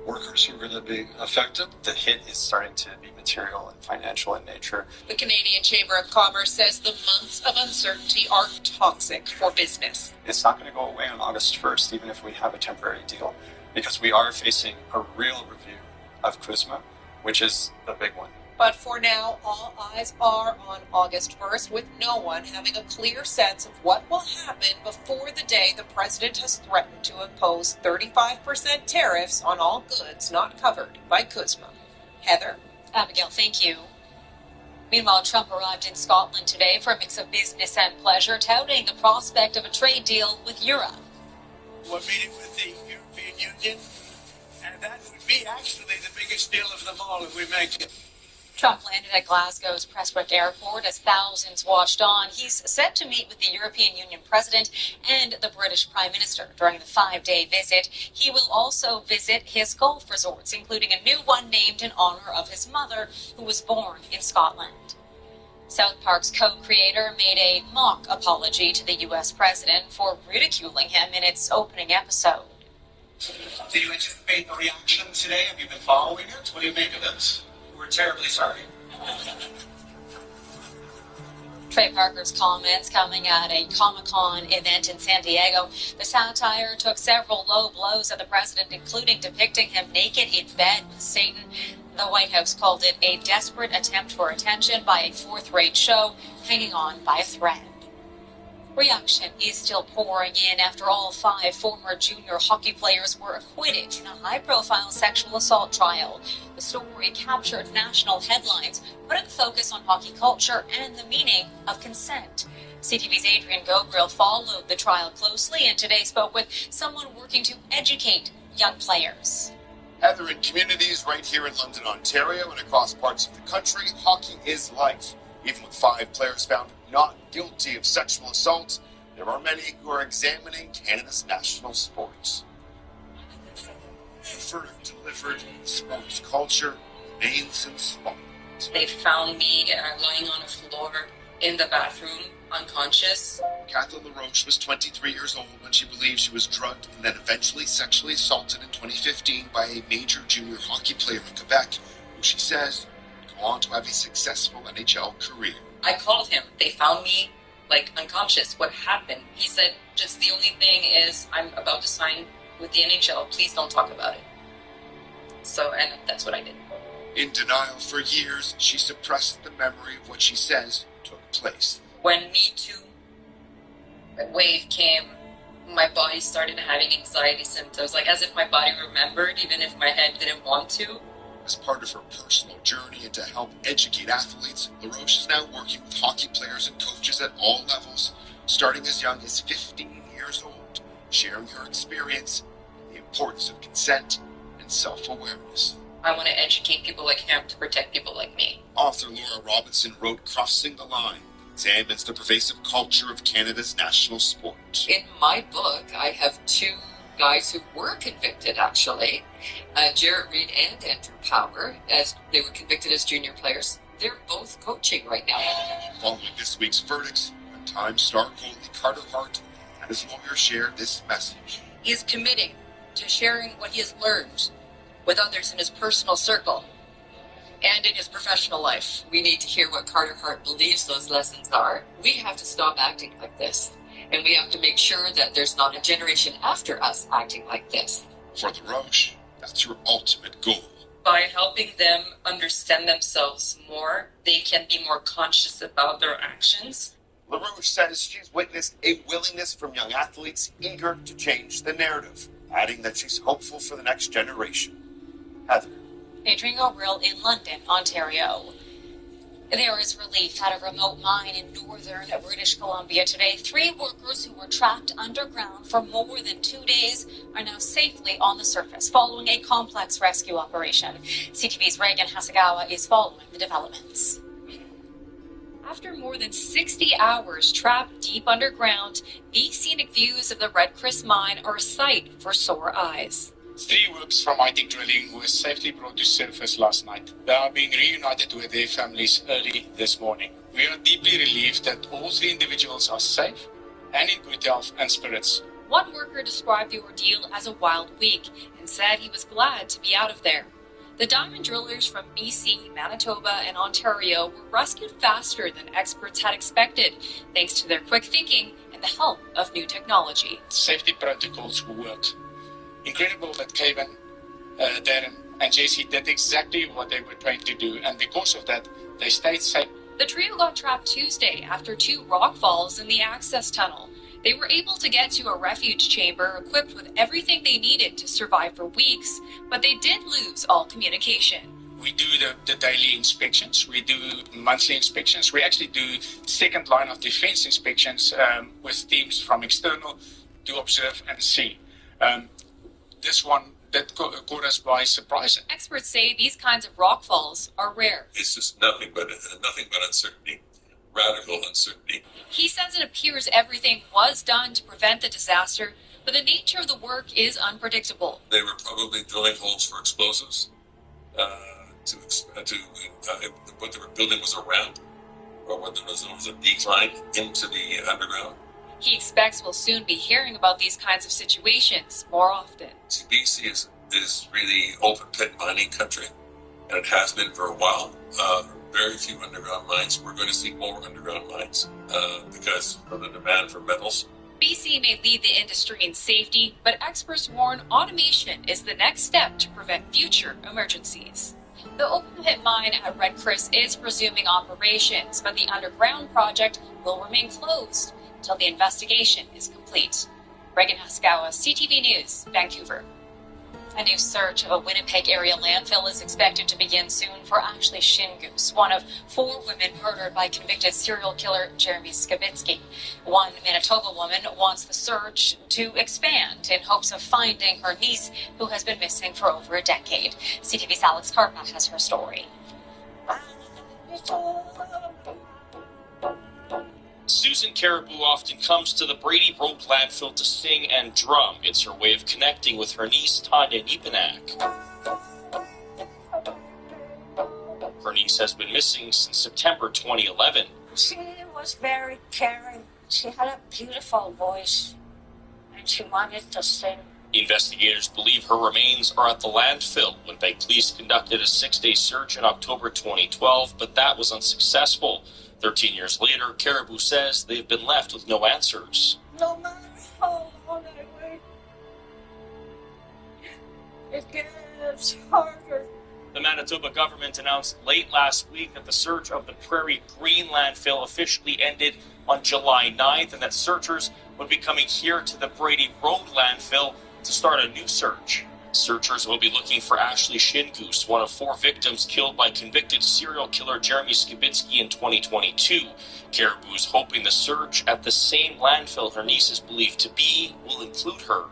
workers who are going to be affected. The hit is starting to be material and financial in nature. The Canadian Chamber of Commerce says the months of uncertainty are toxic for business. It's not going to go away on August 1st, even if we have a temporary deal, because we are facing a real review of CUSMA, which is the big one. But for now, all eyes are on August 1st, with no one having a clear sense of what will happen before the day the president has threatened to impose 35% tariffs on all goods not covered by CUSMA. Heather? Abigail, thank you. Meanwhile, Trump arrived in Scotland today for a mix of business and pleasure, touting the prospect of a trade deal with Europe. We're meeting with the European Union, and that would be actually the biggest deal of them all if we make it. Trump landed at Glasgow's Prestwick Airport as thousands watched on. He's set to meet with the European Union President and the British Prime Minister during the 5-day visit. He will also visit his golf resorts, including a new one named in honor of his mother, who was born in Scotland. South Park's co-creator made a mock apology to the U.S. president for ridiculing him in its opening episode. Do you anticipate the reaction today? Have you been following it? What do you make of this? We're terribly sorry. Trey Parker's comments coming at a Comic-Con event in San Diego. The satire took several low blows at the president, including depicting him naked in bed with Satan. The White House called it a desperate attempt for attention by a fourth-rate show hanging on by a thread. Reaction is still pouring in after all 5 former junior hockey players were acquitted in a high-profile sexual assault trial. The story captured national headlines, putting focus on hockey culture and the meaning of consent. CTV's Adrian Gabriel followed the trial closely and today spoke with someone working to educate young players. Heather, in communities right here in London, Ontario, and across parts of the country, hockey is life. Even with 5 players found not guilty of sexual assault, there are many who are examining Canada's national sports. For delivered sports culture, names and spot. They found me lying on a floor in the bathroom, unconscious. Kathleen LaRoche was 23 years old when she believed she was drugged and then eventually sexually assaulted in 2015 by a major junior hockey player in Quebec, who she says would go on to have a successful NHL career. I called him. They found me, unconscious. What happened? He said, just the only thing is I'm about to sign with the NHL. Please don't talk about it. And that's what I did. In denial for years, she suppressed the memory of what she says took place. When Me Too wave came, my body started having anxiety symptoms, as if my body remembered, even if my head didn't want to. As part of her personal journey and to help educate athletes, LaRoche is now working with hockey players and coaches at all levels, starting as young as 15 years old, sharing her experience, the importance of consent, and self-awareness. I want to educate people like him to protect people like me. Author Laura Robinson wrote Crossing the Line, examines the pervasive culture of Canada's national sport. In my book, I have 2 guys who were convicted, actually. Jarrett Reed and Andrew Power, as they were convicted as junior players. They're both coaching right now. Following this week's verdicts, a Times star goalie Carter Hart and his lawyer shared this message. He is committing to sharing what he has learned with others in his personal circle and in his professional life. We need to hear what Carter Hart believes those lessons are. We have to stop acting like this, and we have to make sure that there's not a generation after us acting like this. For LaRoche, that's her ultimate goal. By helping them understand themselves more, they can be more conscious about their actions. LaRoche says she's witnessed a willingness from young athletes eager to change the narrative, adding that she's hopeful for the next generation. Heather. Adrian Gabriel in London, Ontario. There is relief at a remote mine in northern British Columbia today. 3 workers who were trapped underground for more than 2 days are now safely on the surface following a complex rescue operation. CTV's Reagan Hasegawa is following the developments. After more than 60 hours trapped deep underground, the scenic views of the Red Chris mine are a sight for sore eyes. 3 workers from Mighty Drilling were safely brought to surface last night. They are being reunited with their families early this morning. We are deeply relieved that all 3 individuals are safe and in good health and spirits. One worker described the ordeal as a wild week and said he was glad to be out of there. The diamond drillers from BC, Manitoba, and Ontario were rescued faster than experts had expected, thanks to their quick thinking and the help of new technology. Safety protocols worked. Incredible that Kevin, Darren, and JC did exactly what they were trained to do, and because of that, they stayed safe. The trio got trapped Tuesday after 2 rock falls in the access tunnel. They were able to get to a refuge chamber equipped with everything they needed to survive for weeks, but they did lose all communication. We do the daily inspections. We do monthly inspections. We actually do second line of defense inspections with teams from external to observe and see. This one that caught us by surprise. Experts say these kinds of rock falls are rare. It's just nothing but uncertainty, radical uncertainty. He says it appears everything was done to prevent the disaster, but the nature of the work is unpredictable. They were probably drilling holes for explosives. What they were building was a ramp, or whether there was a decline into the underground. He expects we'll soon be hearing about these kinds of situations more often. BC is really open pit mining country, and it has been for a while. Very few underground mines. We're going to see more underground mines because of the demand for metals. BC may lead the industry in safety, but experts warn automation is the next step to prevent future emergencies. The open pit mine at Red Chris is resuming operations, but the underground project will remain closed until the investigation is complete. Reagan Hasegawa, CTV News, Vancouver. A new search of a Winnipeg area landfill is expected to begin soon for Ashley Shingoose, one of 4 women murdered by convicted serial killer Jeremy Skibitsky. One Manitoba woman wants the search to expand in hopes of finding her niece, who has been missing for over a decade. CTV's Alex Karpa has her story. Susan Caribou often comes to the Brady Road landfill to sing and drum. It's her way of connecting with her niece, Tanya Niepenak. Her niece has been missing since September 2011. She was very caring. She had a beautiful voice, and she wanted to sing. Investigators believe her remains are at the landfill. Winnipeg police conducted a 6-day search in October 2012, but that was unsuccessful. 13 years later, Caribou says they've been left with no answers. No matter how long I wait, it gets harder. The Manitoba government announced late last week that the search of the Prairie Green landfill officially ended on July 9th and that searchers would be coming here to the Brady Road landfill to start a new search. Searchers will be looking for Ashley Shingoose, one of 4 victims killed by convicted serial killer Jeremy Skibitsky in 2022. Caribou is hoping the search at the same landfill her niece is believed to be will include her.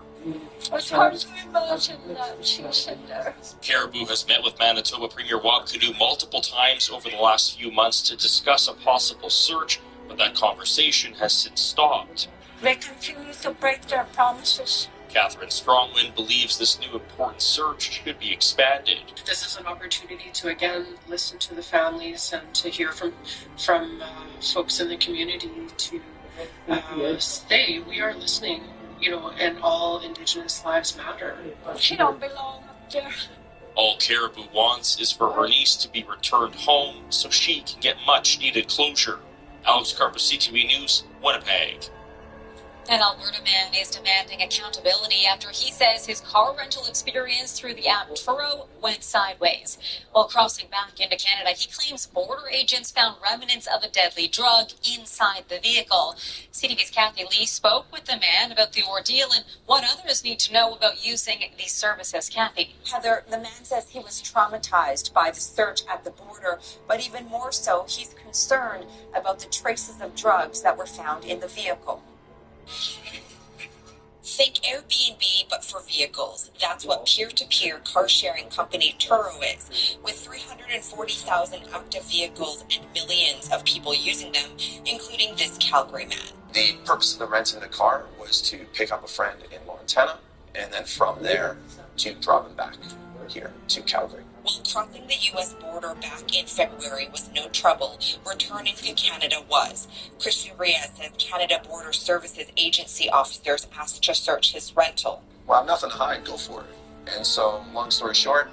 It's hard to imagine that she was in there. Caribou has met with Manitoba Premier Wab Kinew multiple times over the last few months to discuss a possible search, but that conversation has since stopped. They continue to break their promises. Catherine Strongwind believes this new important search should be expanded. This is an opportunity to again listen to the families and to hear from folks in the community to say we are listening, and all Indigenous lives matter. She don't belong up there. All Caribou wants is for her niece to be returned home so she can get much needed closure. Alex Karpa, CTV News, Winnipeg. An Alberta man is demanding accountability after he says his car rental experience through the app Turo went sideways. While crossing back into Canada, he claims border agents found remnants of a deadly drug inside the vehicle. CTV's Kathy Lee spoke with the man about the ordeal and what others need to know about using these services. Kathy. Heather, the man says he was traumatized by the search at the border, but even more so, he's concerned about the traces of drugs that were found in the vehicle. Think Airbnb, but for vehicles. That's what peer-to-peer car-sharing company Turo is. With 340,000 active vehicles and millions of people using them, including this Calgary man. The purpose of the renting the car was to pick up a friend in Montana, and then from there to drop him back here to Calgary. While crossing the U.S. border back in February was no trouble, returning to Canada was. Christian Reyes says Canada Border Services Agency officers asked to search his rental. Well, I have nothing to hide, go for it. And so, long story short,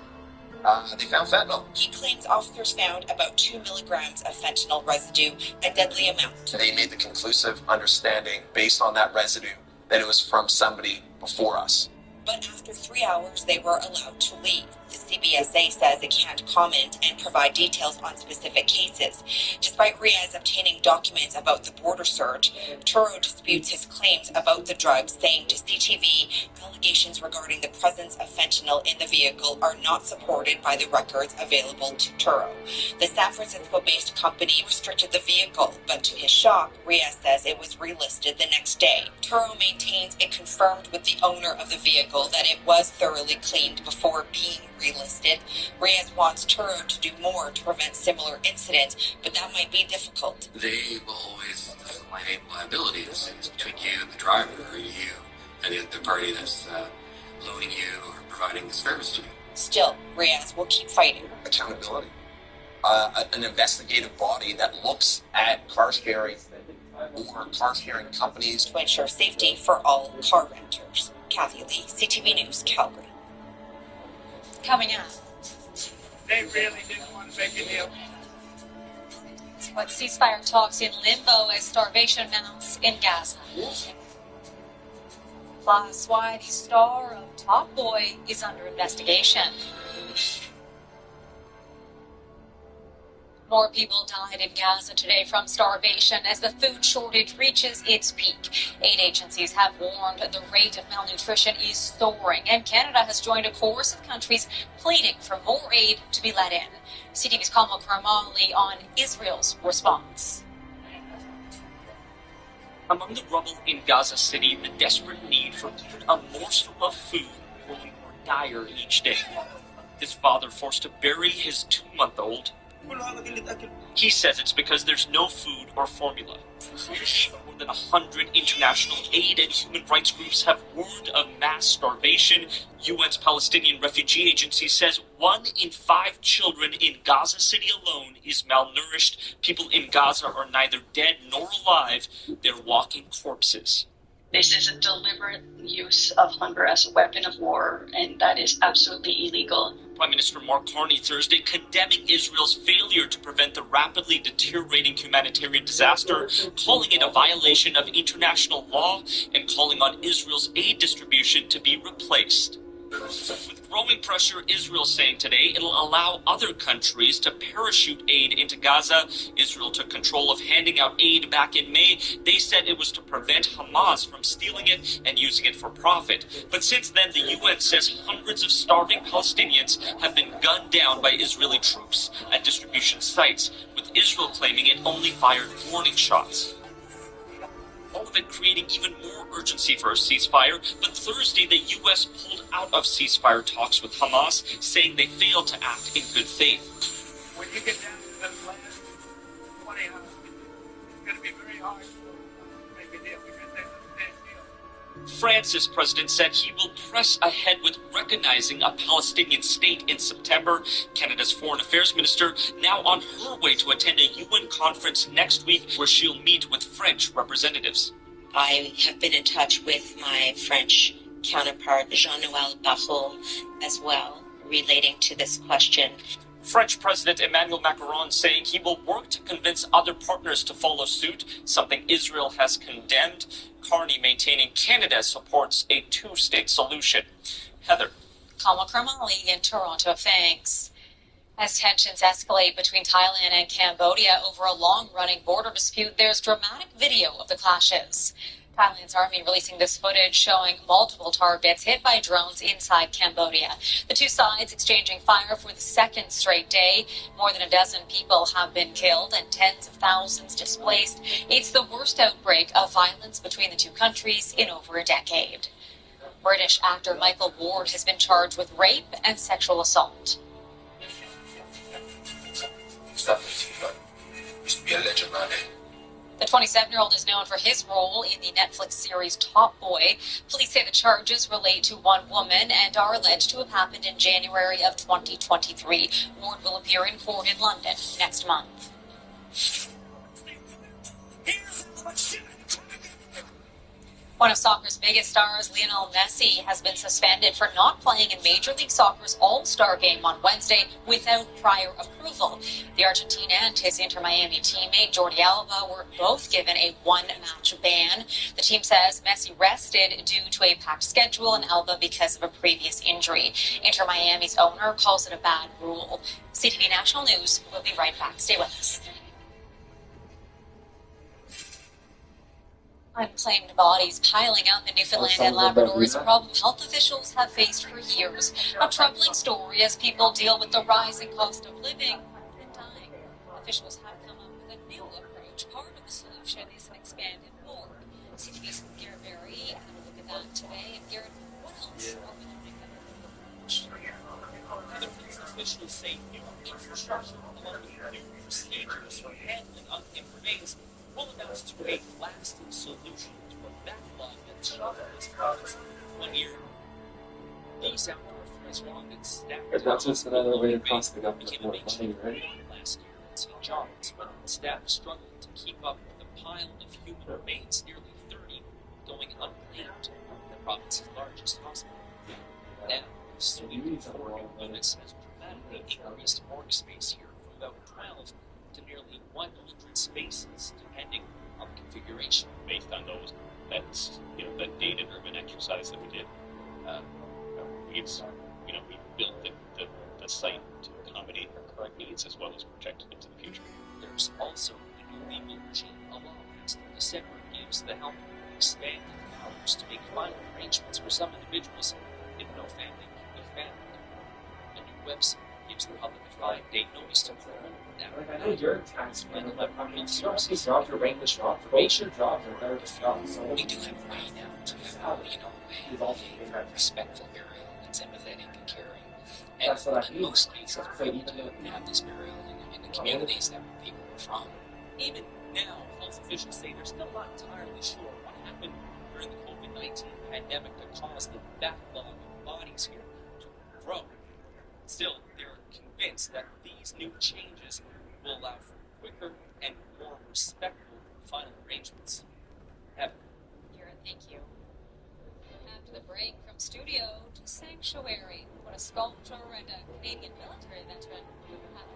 they found fentanyl. He claims officers found about 2 milligrams of fentanyl residue, a deadly amount. They made the conclusive understanding, based on that residue, that it was from somebody before us. But after 3 hours, they were allowed to leave. The CBSA says it can't comment and provide details on specific cases. Despite Reyes obtaining documents about the border search, Turo disputes his claims about the drugs, saying to CTV, allegations regarding the presence of fentanyl in the vehicle are not supported by the records available to Turo. The San Francisco-based company restricted the vehicle, but to his shock, Reyes says it was relisted the next day. Turo maintains it confirmed with the owner of the vehicle that it was thoroughly cleaned before being relisted. Reyes wants Turo to do more to prevent similar incidents, but that might be difficult. They will always claim liability. It's between you and the driver, or you and the party that's loaning you or providing the service to you. Still, Reyes will keep fighting. Accountability. An investigative body that looks at car sharing or car sharing companies to ensure safety for all car renters. Kathy Lee, CTV News, Calgary. Coming up. They really didn't want to make a deal. What ceasefire talks in limbo as starvation mounts in Gaza. Plus, why the star of Top Boy is under investigation. More people died in Gaza today from starvation as the food shortage reaches its peak. Aid agencies have warned the rate of malnutrition is soaring, and Canada has joined a chorus of countries pleading for more aid to be let in. CTV's Kamal Karmali on Israel's response. Among the rubble in Gaza City, the desperate need for even a morsel of food growing more dire each day. His father forced to bury his 2-month-old. He says it's because there's no food or formula. More than 100 international aid and human rights groups have warned of mass starvation. UN's Palestinian Refugee Agency says 1 in 5 children in Gaza City alone is malnourished. People in Gaza are neither dead nor alive. They're walking corpses. This is a deliberate use of hunger as a weapon of war, and that is absolutely illegal. Prime Minister Mark Carney Thursday condemning Israel's failure to prevent the rapidly deteriorating humanitarian disaster, calling it a violation of international law and calling on Israel's aid distribution to be replaced. With growing pressure, Israel saying today it'll allow other countries to parachute aid into Gaza. Israel took control of handing out aid back in May. They said it was to prevent Hamas from stealing it and using it for profit. But since then, the UN says hundreds of starving Palestinians have been gunned down by Israeli troops at distribution sites, with Israel claiming it only fired warning shots. All of it creating even more urgency for a ceasefire. But Thursday, the U.S. pulled out of ceasefire talks with Hamas, saying they failed to act in good faith. When you get down to the land, 20 hours, it's going to be very hard to make a deal because they understand deal. France's president said he will press ahead with recognizing a Palestinian state in September. Canada's foreign affairs minister now on her way to attend a UN conference next week where she'll meet with French representatives. I have been in touch with my French counterpart, Jean-Noel Barrot, as well, relating to this question. French President Emmanuel Macron saying he will work to convince other partners to follow suit, something Israel has condemned. Carney maintaining Canada supports a two-state solution. Heather. Kamal Karmali in Toronto, thanks. As tensions escalate between Thailand and Cambodia over a long-running border dispute, there's dramatic video of the clashes. Thailand's army releasing this footage showing multiple targets hit by drones inside Cambodia. The two sides exchanging fire for the second straight day. More than a dozen people have been killed and tens of thousands displaced. It's the worst outbreak of violence between the two countries in over a decade. British actor Michael Ward has been charged with rape and sexual assault. Used to be a legend, man. The 27-year-old is known for his role in the Netflix series Top Boy. Police say the charges relate to one woman and are alleged to have happened in January of 2023. Ward will appear in court in London next month. One of soccer's biggest stars, Lionel Messi, has been suspended for not playing in Major League Soccer's All-Star game on Wednesday without prior approval. The Argentine and his Inter Miami teammate, Jordi Alba, were both given a one-match ban. The team says Messi rested due to a packed schedule and Alba because of a previous injury. Inter Miami's owner calls it a bad rule. CTV National News will be right back. Stay with us. Unclaimed bodies piling up in Newfoundland and Labrador is a problem health officials have faced for years. A troubling story as people deal with the rising cost of living and dying. Officials have come up with a new approach. Part of the solution is an expanded board. CTV's Garrett Berry had a look at that today. And Garrett, what else are we learning about the approach? Officials say new infrastructure along with new procedures for handling unclaimed remains will announce to a lasting solution to a backlog that challenges us 1 year. These outdoor correspondents But that's just another way to cost the government more money, right? last year in St. John's when staff struggled to keep up with the pile of human remains, nearly 30 going unclaimed in the province's largest hospital. Now, Sweden Oregon Wellness has dramatically increased morgue space here from about 12 to nearly 100 spaces, depending on the configuration. Based on those, that data-driven exercise that we did, we built the site to accommodate our current needs as well as project into the future. There's also the new legal regime alone passed in December gives the help expanded powers to make final arrangements for some individuals if no family can be found. A new website gives the public a 5-day notice to move on. Like, I know you're a taxman, but I mean, you don't see jobs are English jobs. Both your jobs are very jobs. So We do have a way now to have, a respectful burial that's empathetic and caring. And That's what I in mean. most cases, we're able to have this burial in the communities that people are from. Even now, health officials say they're still not entirely sure what happened during the COVID-19 pandemic that caused the backlog of bodies here to grow. Still, they're convinced that these new changes will allow for quicker and more respectful final arrangements. Kira, thank you. After the break, from studio to sanctuary, what a sculptor and a Canadian military veteran have.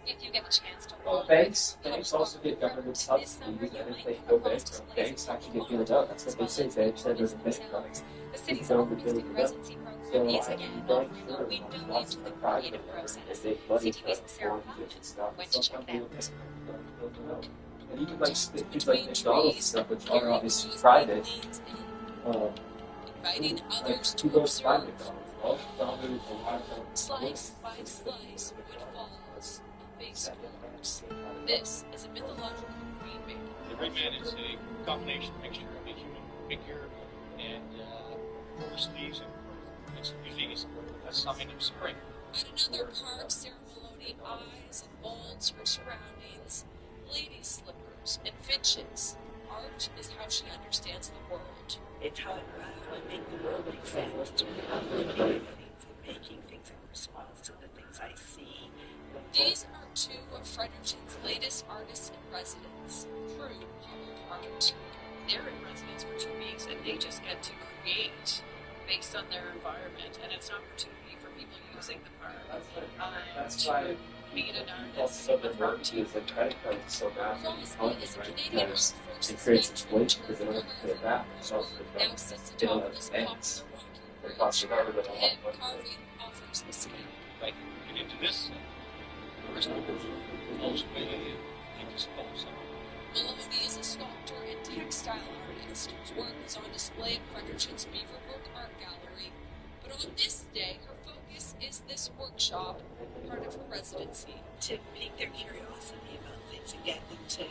If you get the chance to well, banks also get government subsidies, and if they go bankrupt, banks actually get bailed out. That's what they say. They said there's a bankrupt. The city's optimistic residency program is again offering a window into the creative process. CTV's Sarah Hoffman went to check it out. And even like things like McDonald's and stuff, which are obviously private, Inviting others who goes by McDonald's? Well, McDonald's, a lot of slice by slice, wood falls of big spoons. This is a mythological green man. The green man is a combination mixture of a human figure and horse leaves, and it's usually a sign of spring. At another park ceremony, eyes unfolds her surroundings, lady slippers and finches. Art is how she understands the world. It's how I make the world make sense to me. I'm looking at things and making things in response to the things I see. These are two of Fredericton's latest artists in residence, True Art. They're in residence for 2 weeks and they just get to create based on their environment, and it's an opportunity for people using the park why meet an also artist so with the work art. to use the credit card is so bad for these companies, right? Because it creates inflation because they don't have to pay it back. It's also the government. They don't have the banks. It costs the government a lot of money. Carving offers the city. Right, get into this. First, most way into sculpture. Maloney is a sculptor and textile artist whose work is on display at Fredericton's Beaverbrook Art Gallery. But on this day, her focus is this workshop, part of her residency. To pique their curiosity about things and get them to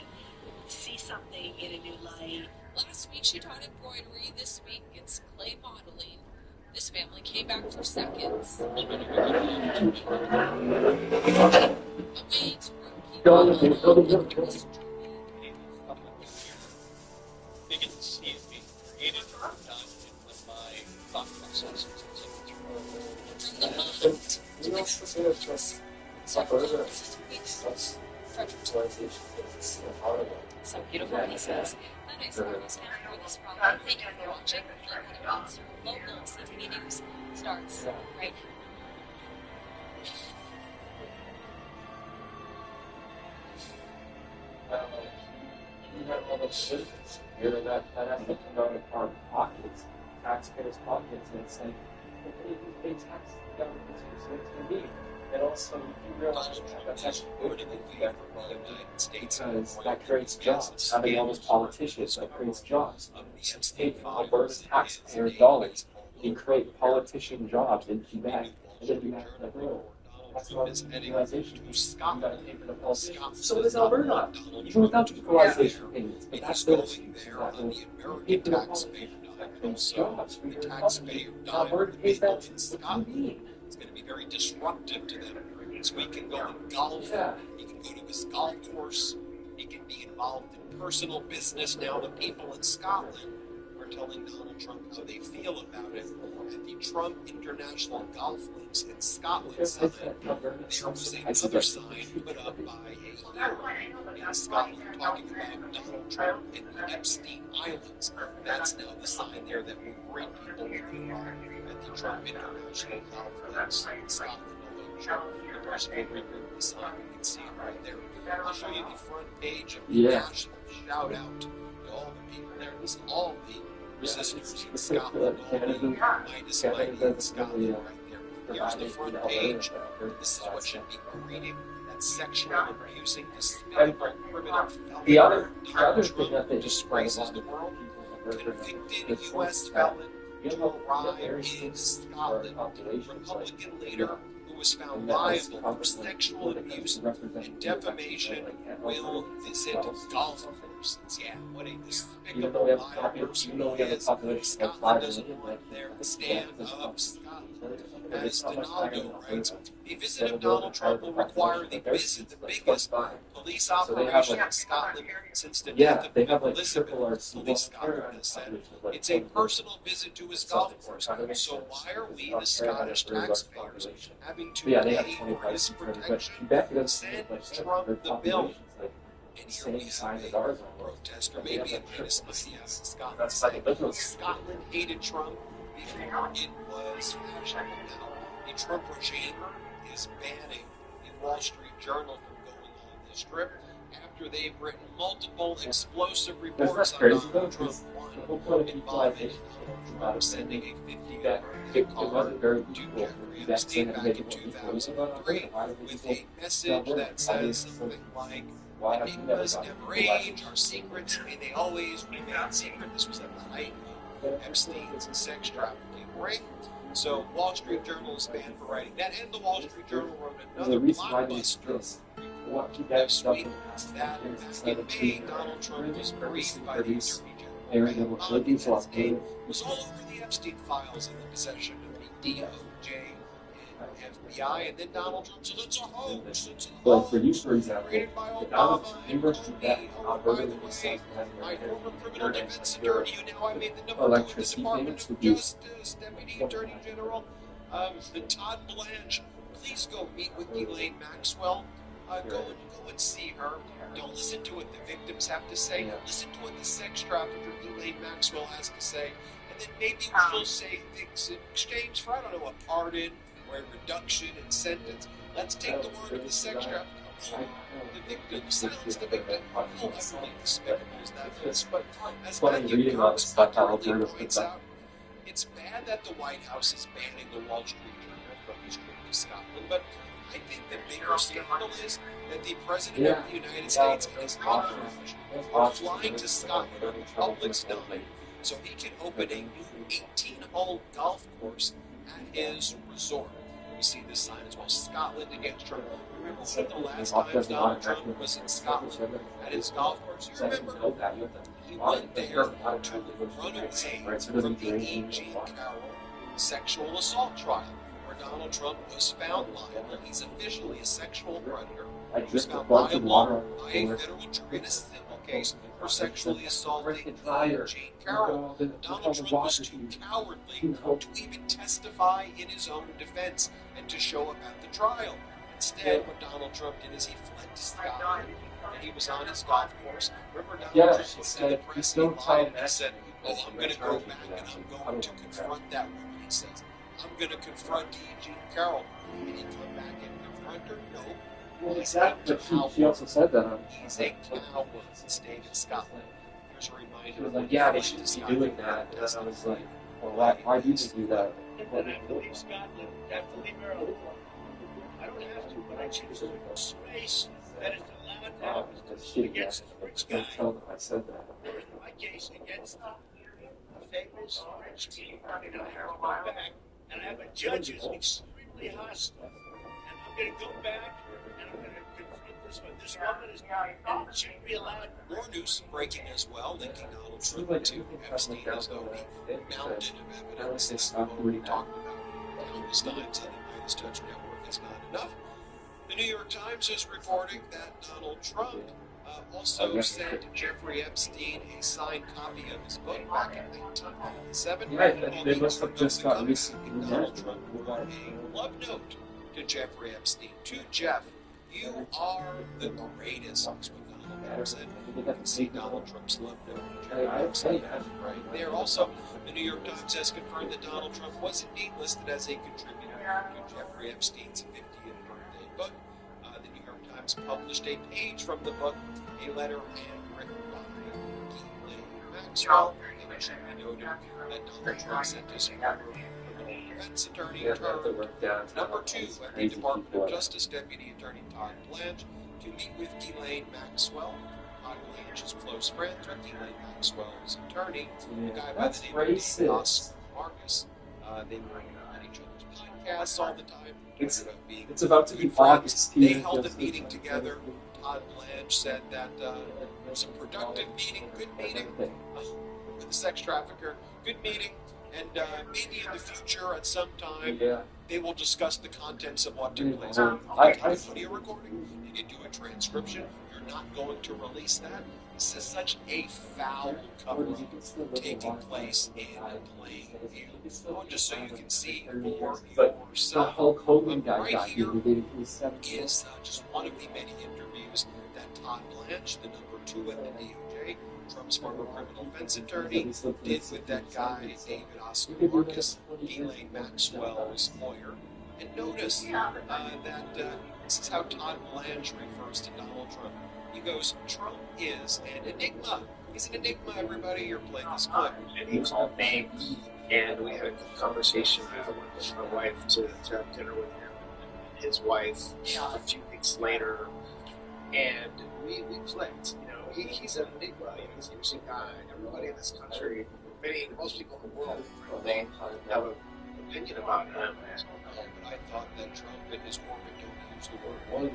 see something in a new light. Last week she taught embroidery, this week it's clay modeling. This family came back for seconds. They get to see it being created or done with my thought process. So beautiful pieces. A nice harvest now for this problem. Thank you for watching. Local CTV News starts right now. You have all those citizens here that have to come out of our pockets, taxpayers' pockets, and it's like, okay, you pay tax to the government, so it's going to be. And also, you realize that's actually good to do that for the United States because that creates jobs. Having all those politicians, that creates jobs. Take Alberta's taxpayer dollars, you create politician jobs in Quebec, and then you have to grow. That's about legalization. You got to pay for the policy. So does Alberta, even without legalization payments. But that's their excuse. That will pay for the politician jobs for your Republican. Alberta pays that to Scotland. It's going to be very disruptive to them. So we can go and golf. He can go to his golf course. He can be involved in personal business. Now the people in Scotland are telling Donald Trump how they feel about it. At the Trump International Golf Links in Scotland Summit, there was another sign put up by a hero in Scotland talking about Donald Trump and the Epstein Islands. That's now the sign there that will bring people who are at the Trump International Golf Links in Scotland. Although Trump, the person will remove the sign, you can see it right there. I'll show you the front page of the national shout out to all the people there. was all the resistors in Scotland, all the minus in Scotland right there. Here's the front page. This is what should be reading. That sexual abusing, despicable, primitive, the other thing that they just disgraces the world. Convicted U.S. felon to arrive in Scotland. Republican leader who was found liable for sexual abuse and defamation will visit golf courses. Yeah, what a despicable vile person he is. Scotland doesn't want their stand up Scotland. As Donaldo writes, a visit of Donald Trump will require the biggest police operation in Scotland since the death of Queen Elizabeth. Police Scotland has said it's a personal visit to his golf course. So why are we, the Scottish taxpayers, having to pay for his protection? Send Trump the bill. And here we have a protester, maybe a minus Scotland saying Scotland hated Trump before it was fashionable. Now, the Trump regime is banning the Wall Street Journal from going on this trip after they've written multiple explosive reports on Donald Trump. One involving Trump sending a 50 call to Jeffrey Epstein back in 2003 with a message that says something like, enigmas never age, our secrets, may they always remain secret. This was at the height of Epstein's sex trafficking ring. So Wall Street Journal is banned for writing that, and the Wall Street Journal wrote another blockbuster report next week that back in May, Donald Trump was briefed by the Attorney General. Epstein was all over the Epstein files in the possession of the DOJ and FBI, and then Donald Trump said it's a hoax. It's a hoax. Created by Obama and Comey. Oh, by the way, my former criminal defense attorney, who now I made the number 2 in the Department of Justice, Deputy Attorney General, Todd Blanche. Please go meet with Ghislaine Maxwell. Go and see her. Don't listen to what the victims have to say. Listen to what the sex trafficker Ghislaine Maxwell has to say, and then maybe she'll say things in exchange for, I don't know, a pardon or a reduction in sentence. Let's take the word of the sex trafficker. The victim, silence the victim. Oh, I believe despicable as that is. But as Matthew Kurtz accurately points out, it's bad that the White House is banning the Wall Street Journal from his trip to Scotland, but I think the bigger scandal is that the President of the United States and his entourage are flying to Scotland on the public's dime so he can open a new 18-hole golf course at his resort. We see this sign as well, Scotland against Trump. Remember the last time Donald Trump was in Scotland at his golf course? You remember? He went there to run away from the E. Jean Carroll sexual assault trial, where Donald Trump was found liable. He's officially a sexual predator. He was found liable by a federal jury in a civil case for sexually assaulting Jean Carroll. Donald Trump was too cowardly to even testify in his own defense and to show up at the trial. Instead, what Donald Trump did is he fled to Scotland, and he was on his golf course. Remember, Donald Trump said to the press, he lied, he said, oh, I'm going to go back and I'm going to confront that woman. He says, I'm going to confront E. Jean Carroll. Did he come back and confront her? No. Well, exactly. She also said that. He's a coward staying in Scotland. Here's a reminder. She was like, yeah, they shouldn't be doing that. And I was like, well, why do you do that? And I believe Scotland, I have to leave her alone. I don't have to, but I choose to space that is allowed now against the rich guy. I said that. My case against the famous rich king. And I have to go back, and I have a judge who's extremely hostile. And I'm going to go back, and I'm going to confront this one. This woman is, and it shouldn't be allowed. More news breaking as well, linking Donald Trump to Epstein as though the mountain of evidence is already talked about countless times on the Midas Touch Network is not enough. The New York Times is reporting that Donald Trump also sent Jeffrey Epstein a signed copy of his book back in 1997. Yeah, they must have just got recently. Donald Trump wrote a love note to Jeffrey Epstein. To Jeff, you are the greatest, is what Donald Trump said. You can see Donald Trump's love note to Jeffrey Epstein right there. Also, the New York Times has confirmed that Donald Trump was indeed listed as a contributor to Jeffrey Epstein's 50th birthday book. The New York Times published a page from the book, a letter handwritten by Ghislaine Maxwell. It should be noted that Donald Trump sent his former criminal defense attorney turned number 2 at the Department of Justice, Deputy Attorney Todd Blanche, to meet with Elaine Maxwell. Todd Blanche is close friends with Elaine Maxwell's attorney, a guy by the name of David Oscar Marcus. They were on each other's podcasts all the time. It's about to be August. They held a meeting together. Todd Blanche said that it was a productive meeting, good meeting with the sex trafficker, good meeting, and maybe in the future at some time they will discuss the contents of what took place. Audio recording, you can do a transcription. You're not going to release that. This is such a foul cover-up taking place in plain view. Just so you can see for yourself. Right here is just one of the many interviews that Todd Blanche, the number 2 at the DOJ, Trump's former criminal defense attorney, did with that guy, David Oscar Marcus, Elaine Maxwell's lawyer. And notice that this is how Todd Blanche refers to Donald Trump. He goes, Trump is an enigma. He's an enigma, everybody. You're playing this clip. And he was all bang. And we had a conversation. I went with my wife to have dinner with him and his wife a few weeks later. And we clicked. You know, he's an enigma. He's an interesting guy. Everybody in this country, most people in the world, they have an opinion about him. But I thought that Trump and his orbit don't use the word one.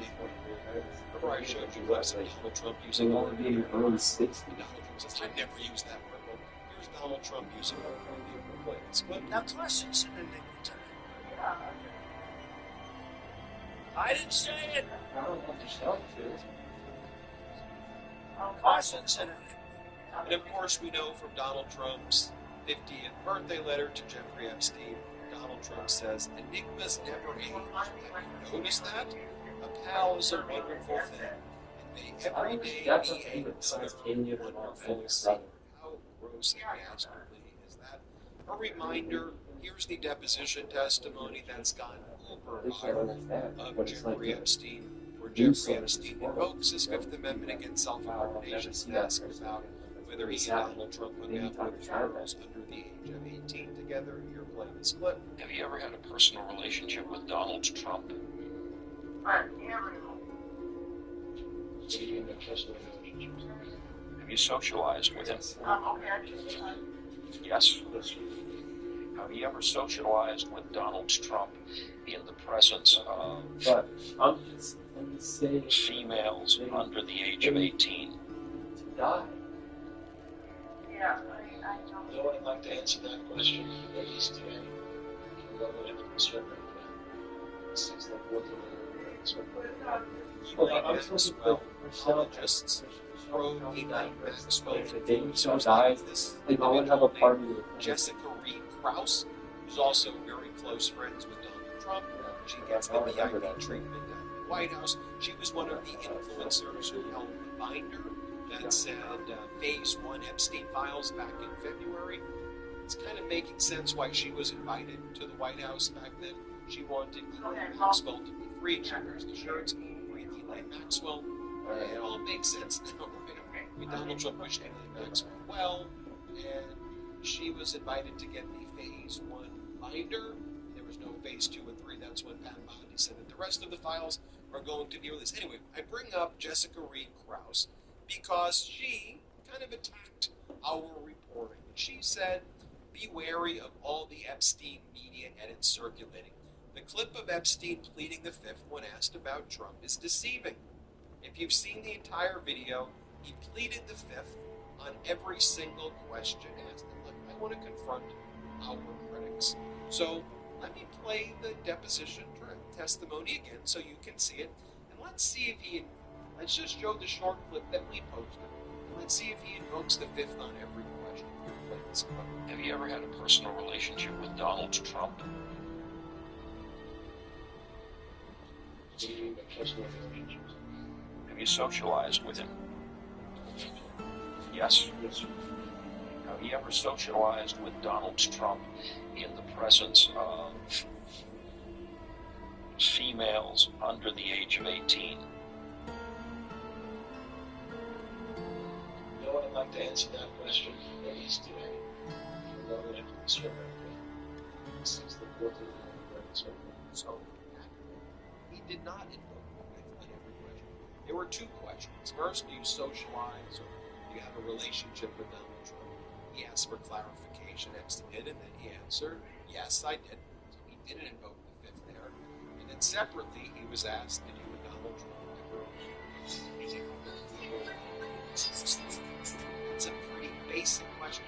Remember I showed you clips of Donald Trump using the word one. Donald Trump says, I never use that word one. Here's Donald Trump using the word one. Now, Carson's an enigma to me. I didn't say it. Carson's an enigma. And of course, we know from Donald Trump's 50th birthday letter to Jeffrey Epstein, Donald Trump says, enigmas never age. Have you noticed that? A pal is a wonderful thing. And may every day be a wonderful scene. How gross and ghastly is that? A reminder, here's the deposition testimony that's gone over viral of Jeffrey Epstein, where Jeffrey Epstein invokes his Fifth Amendment against self-incrimination and asks about whether he and Donald Trump hung out with girls under the age of 18 together. You're playing this clip. Have you ever had a personal relationship with Donald Trump? Have you socialized with him? Yes. Have you ever socialized with Donald Trump in the presence of females under the age of 18? Die. Yeah, You know what, I'd like to answer that question. Ladies today, apologists throw Elaine Maxwell they don't have a party. Jessica Reed Krause, who's also very close friends with Donald Trump. She gets the VIP treatment at the White House. She was one of the influencers who held the binder that said Phase 1 Epstein files back in February. It's kind of making sense why she was invited to the White House back then. She wanted Elaine Maxwell to be freed. She wears the shirts, freed Elaine Maxwell. It all makes sense now, right? I mean, Donald Trump wished Elaine Maxwell well, and she was invited to get the Phase 1 binder. There was no Phase 2 and 3. That's when Pat Bondi said that the rest of the files are going to be released. Anyway, I bring up Jessica Reed Krause because she kind of attacked our reporting. She said, be wary of all the Epstein media edits circulating. The clip of Epstein pleading the fifth when asked about Trump is deceiving. If you've seen the entire video, he pleaded the fifth on every single question asked. And look, I want to confront our critics. So let me play the deposition testimony again so you can see it. And let's see if let's just show the short clip that we posted. And let's see if he invokes the fifth on every question. Have you ever had a personal relationship with Donald Trump? Have you socialized with him? Yes. Have you ever socialized with Donald Trump in the presence of females under the age of 18? You know what I'd like to answer that question, what he's doing, since the 14th. So he did not invoke the fifth on every question. There were two questions. First, do you socialize or do you have a relationship with Donald Trump? He asked for clarification. Epstein did, and then he answered, yes, I did. So he didn't invoke the fifth there. And then separately, he was asked, did you and Donald Trump ever? It's a pretty basic question.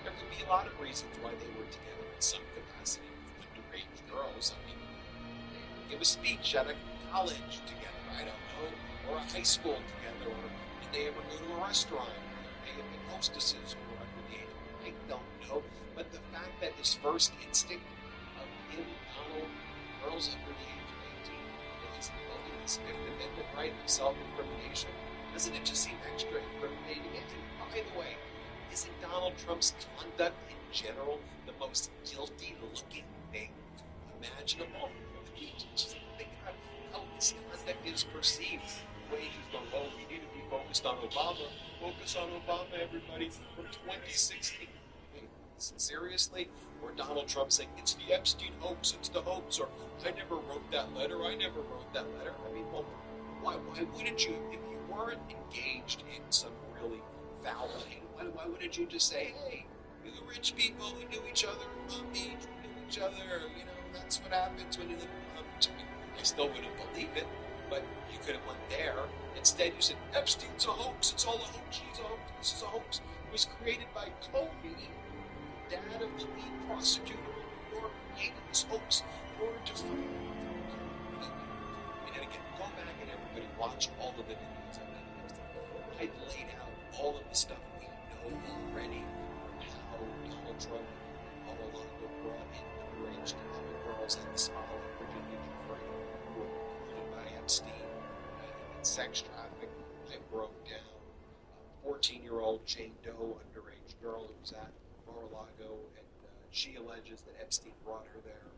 There could be a lot of reasons why they were together in some capacity with underage girls. I mean, they would give a speech at a college together, I don't know, or a high school together, or did they ever go to a restaurant? They have been hostesses who were under the age of, I don't know. But the fact that his first instinct of him, Donald, girls under the age of 18, that he's invoking his Fifth Amendment right of self-incrimination, doesn't it just seem extra incriminating? And by the way, isn't Donald Trump's conduct in general the most guilty-looking thing imaginable? Just think about how his conduct is perceived. The way he's going, oh, we need to be focused on Obama. Focus on Obama, everybody, from 2016. Seriously? Or Donald Trump saying, it's the Epstein hoax, it's the hoax, or I never wrote that letter, I never wrote that letter. I mean, well, why wouldn't you, if you weren't engaged in some really foul thing, why wouldn't you just say, hey, you rich people who knew each other in Palm Beach, who knew each other, you know, that's what happens when you live in Palm Beach. I still wouldn't believe it, but you could have went there. Instead, you said, Epstein's a hoax, it's all a hoax, she's a hoax, this is a hoax. It was created by Comey, dad of the lead prosecutor in New York, created this hoax in order to find and again, go back and everybody watch all of the videos of that. I've laid out all of the stuff we know already on how Donald Trump and Mar-a-Lago brought in underage girls and Smalley, Virginia Giuffre, who were recruited by Epstein and sex trafficked. I broke down a 14-year-old Jane Doe underage girl who was at Mar-a-Lago, and she alleges that Epstein brought her there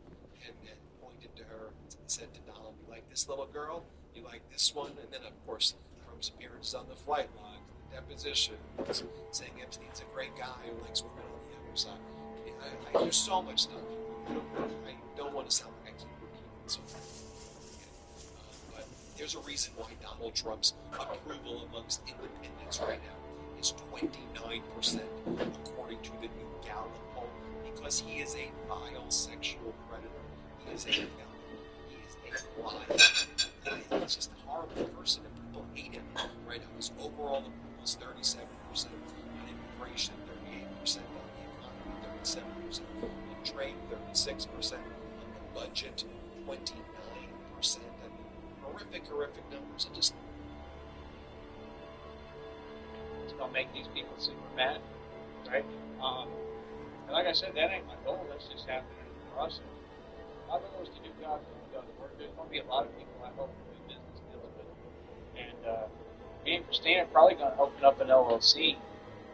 and pointed to her and said to Donald, you like this little girl? You like this one? And then, of course, Trump's appearance on the flight log, the deposition, saying Epstein's a great guy who likes women on the other side. There's so much stuff. I don't want to sound like I keep repeating so but there's a reason why Donald Trump's approval amongst independents right now is 29%, according to the new Gallup poll, because he is a vile sexual predator. He is a liar. He's just a horrible person, and people hate him. Right now, his overall approval is 37%, on immigration 38%, on the economy 37%, on trade 36%, on the budget 29%. I mean, horrific numbers. It just it's gonna make these people super mad, right? And like I said, that ain't my goal. That's just happening in the process. My goal is to do God's work. There's going to be a lot of people I hope do business deals with. And me and Christina are probably going to open up an LLC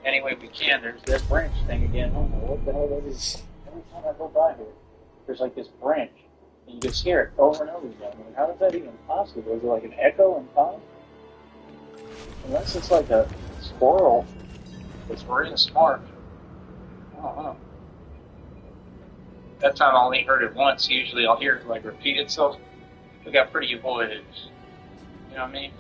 any way we can. There's that branch thing again. I don't know what the hell that is. Every time I go by here, there's like this branch. And you just hear it over and over again. I mean, how is that even possible? Is it like an echo in time? Unless it's like a squirrel that's really smart. I don't know. That time I only heard it once. Usually I'll hear it like repeat itself. We got pretty avoided. You know what I mean?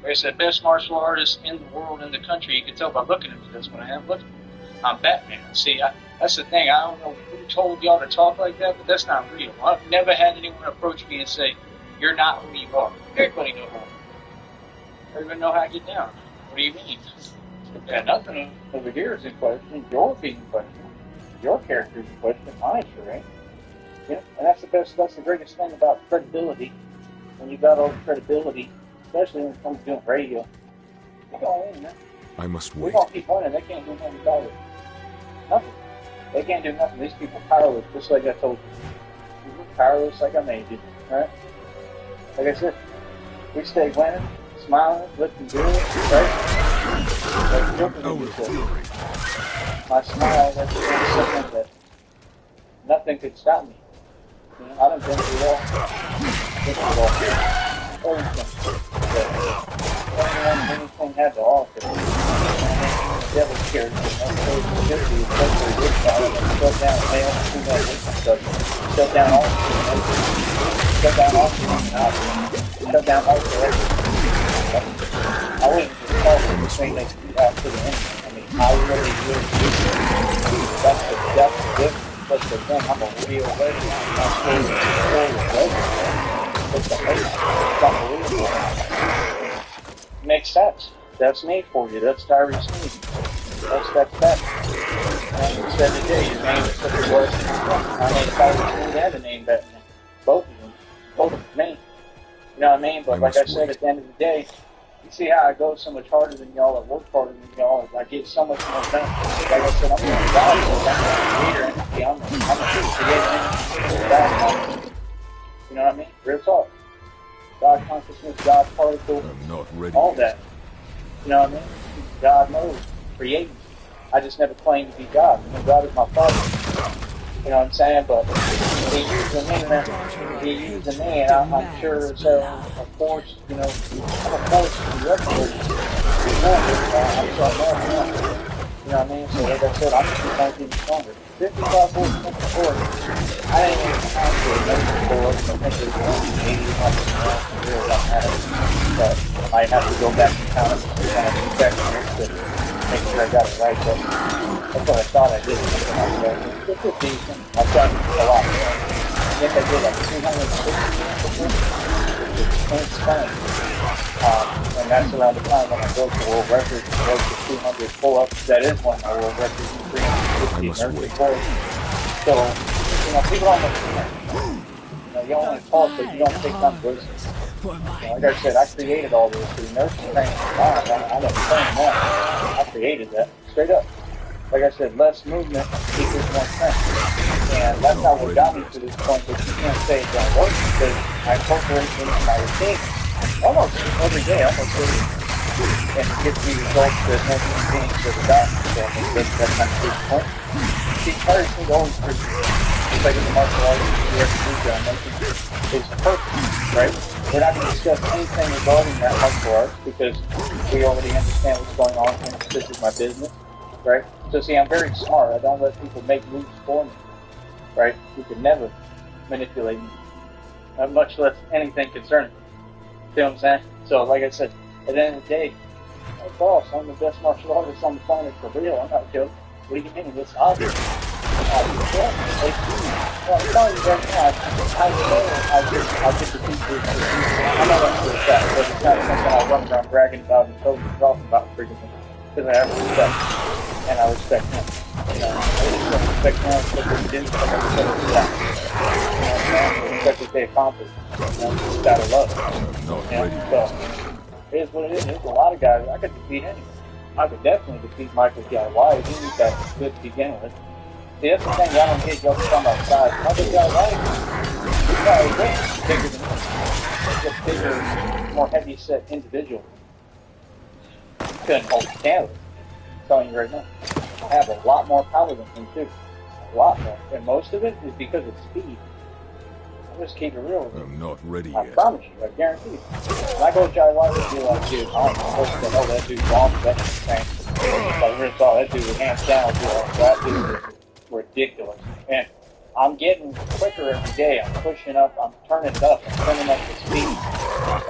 Like I said, best martial artist in the world, in the country. You can tell by looking at me. That's what I am looking at. I'm Batman. See, that's the thing. I don't know who told y'all to talk like that, but that's not real. I've never had anyone approach me and say, you're not who you are. Everybody know who I am. Everybody know how I get down. What do you mean? Yeah, nothing over here is in question. You're being questioned. Your character's in question. Mine sure ain't. Yeah, and that's the greatest thing about credibility. When you got all the credibility, especially when it comes to doing radio, you go in there. I must We're wait. gonna keep running. They can't do nothing about it. Nothing. They can't do nothing. These people are powerless, just like I told you. We're powerless like I made you. Alright? Like I said, we stay winning, smiling, looking good, right? Like joking with each other. My smile, that's something that nothing could stop me. You know, I done been through all. Everything. Anything had to offer. The devil shut down mail, female witness stuff, shut down all shut down all shut down all I wouldn't just call it the thing they do out to the enemy. I mean, I really do. That's the difference. But the thing, I'm a real legend. I'm still a legend. But the hate, it's unbelievable. Makes sense. That's me for you. That's Tyree Sneed. That's that. And you said today, his name is such a word. I named Tyree Sneed and the name Batman. Both of them. Both of me. You know what I mean? But like I said, at the end of the day, you see how I go so much harder than y'all, I work harder than y'all, I get so much more done. Like I said, I'm going to die, I'm a creator entity, I'm a creator entity. You know what I mean? Real talk. God consciousness, God particle, all that. You know what I mean? God knows, creating. I just never claimed to be God. You know, God is my Father. You know what I'm saying? But he using me, man. He using me, and I'm sure as hell, of course, you know, I'm a force to be reckoned with. I'm so mad, you know what I mean? So like I said, I'm just trying to get stronger. 55 volts, 54. I didn't even count to a number before. I think there's only 80 but I might have to go back and count it to kind of check to make sure I got it right. But that's what I thought I did. It's a decent. I've done a lot more. I think I did like 260 before. It's insane. And that's around the time when I broke the world record and broke the 200 pull-ups. That is one of my world records, 350 nursing pull-ups. So, you know, people don't understand. You know, you only talk, but you don't take on business. You know, like I said, I created all this through nursing training. I'm a trained man. I created that, straight up. Like I said, less movement equals more strength. And that's how what got me to this point, but you can't say it don't work because I incorporate it into my routine almost every day, almost every day. And it gives me results that no human beings ever got. So I think that's my big point. See, Tyree Sneed always perseveres. Just like in the martial arts, the execution I'm making is perfect, right? We're not going to discuss anything regarding that martial arts because we already understand what's going on and this is my business, right? So see, I'm very smart. I don't let people make moves for me, right? You can never manipulate me, much less anything concerning me. See what I'm saying? So, like I said, at the end of the day, oh, boss, I'm the best martial artist on the planet for real. I'm not joking. What do you mean? It's obvious. Well, I'm telling you right now, I know I get the people. I know that's for a fact, but it's not something I run around bragging about and talking about frequently because I have respect, and I respect him. You know, I respect him, I respect what he did, I respect what he did. You know what I'm saying? I respect what they accomplished. You know, just out of love. So, it is what it is. There's a lot of guys. I could defeat anyone. I could definitely defeat Michael Jai White. He was that good to begin with. See, that's the thing. I don't get y'all talking about size. Michael Jai White, he's probably bigger than me. He's a bigger, more heavy-set individual. Couldn't hold the candle. I'm telling you right now. I have a lot more power than him, too. A lot more. And most of it is because of speed. Just keep it real. I'm not ready I yet. promise you, I guarantee you. When I go to Jai White, I'll be like, dude, I don't know what the hell that dude's wrong with that thing. Like, real talk, that dude was hands down, that dude is ridiculous. And I'm getting quicker every day. I'm pushing up, I'm turning it up, I'm turning up the speed.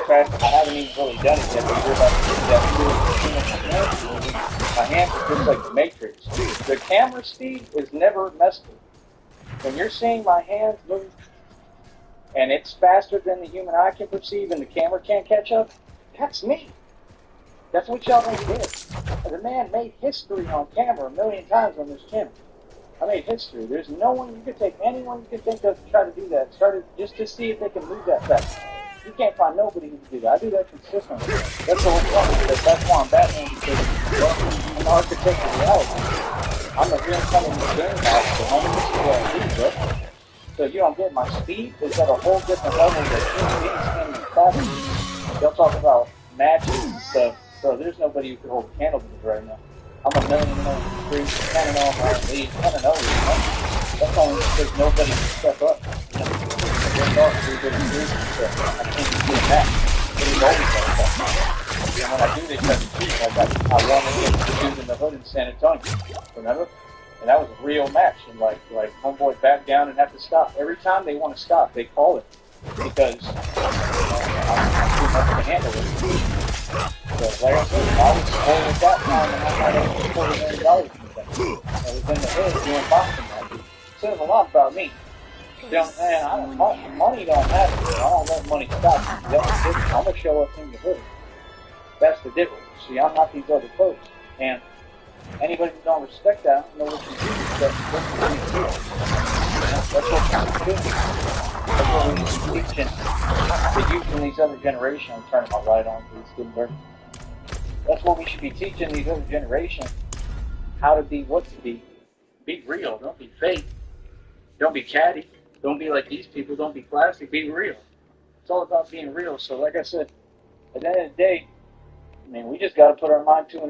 Okay? I haven't even really done it yet, but you're about to get that too. My hands are just like the Matrix. The camera speed is never messed with. When you're seeing my hands move, and it's faster than the human eye can perceive and the camera can't catch up, that's me. That's what y'all don't get. The man made history on camera a million times on this channel. I made history. There's no one, you could take anyone you could think of to try to do that. Started just to see if they can move that fast. You can't find nobody who can do that. I do that consistently. That's the whole point. That's why I'm Batman, because I'm the architect of reality. I'm the real coming in the game master. Homie, this is what I do, bro. So you don't get my speed is at a whole different level that human beings can't even fathom. Y'all talk about matches and stuff, so there's nobody who can hold a candle to me right now. I'm a million streets, 10-0 on my league, 10-0, you know? That's only because nobody can step up. You know? There's no everybody streets and stuff. I can't just get a match. It is always like that. And when I do this type of shit, like I won against the dude in the hood in San Antonio. Remember? And that was a real match. And like homeboy backed down and had to stop. Every time they want to stop, they call it because I'm too much to handle it. So like I said, I was full at that time and I had over $40 million in the bank. I was in the hood doing boxing matches. It says a lot about me. Money don't matter. I don't let money stop me. I'm going to show up in the hood. That's the difference. See, I'm not these other folks. And anybody who don't respect that, I don't know what you do. That's what we're doing. That's what we're teaching the youth in these other generations. I'm turning my light on because it's getting dark. That's what we should be teaching these other generations. How to be, what to be. Be real. Don't be fake. Don't be catty. Don't be like these people. Don't be plastic. Be real. It's all about being real. So like I said, at the end of the day, I mean, we just got to put our mind to it.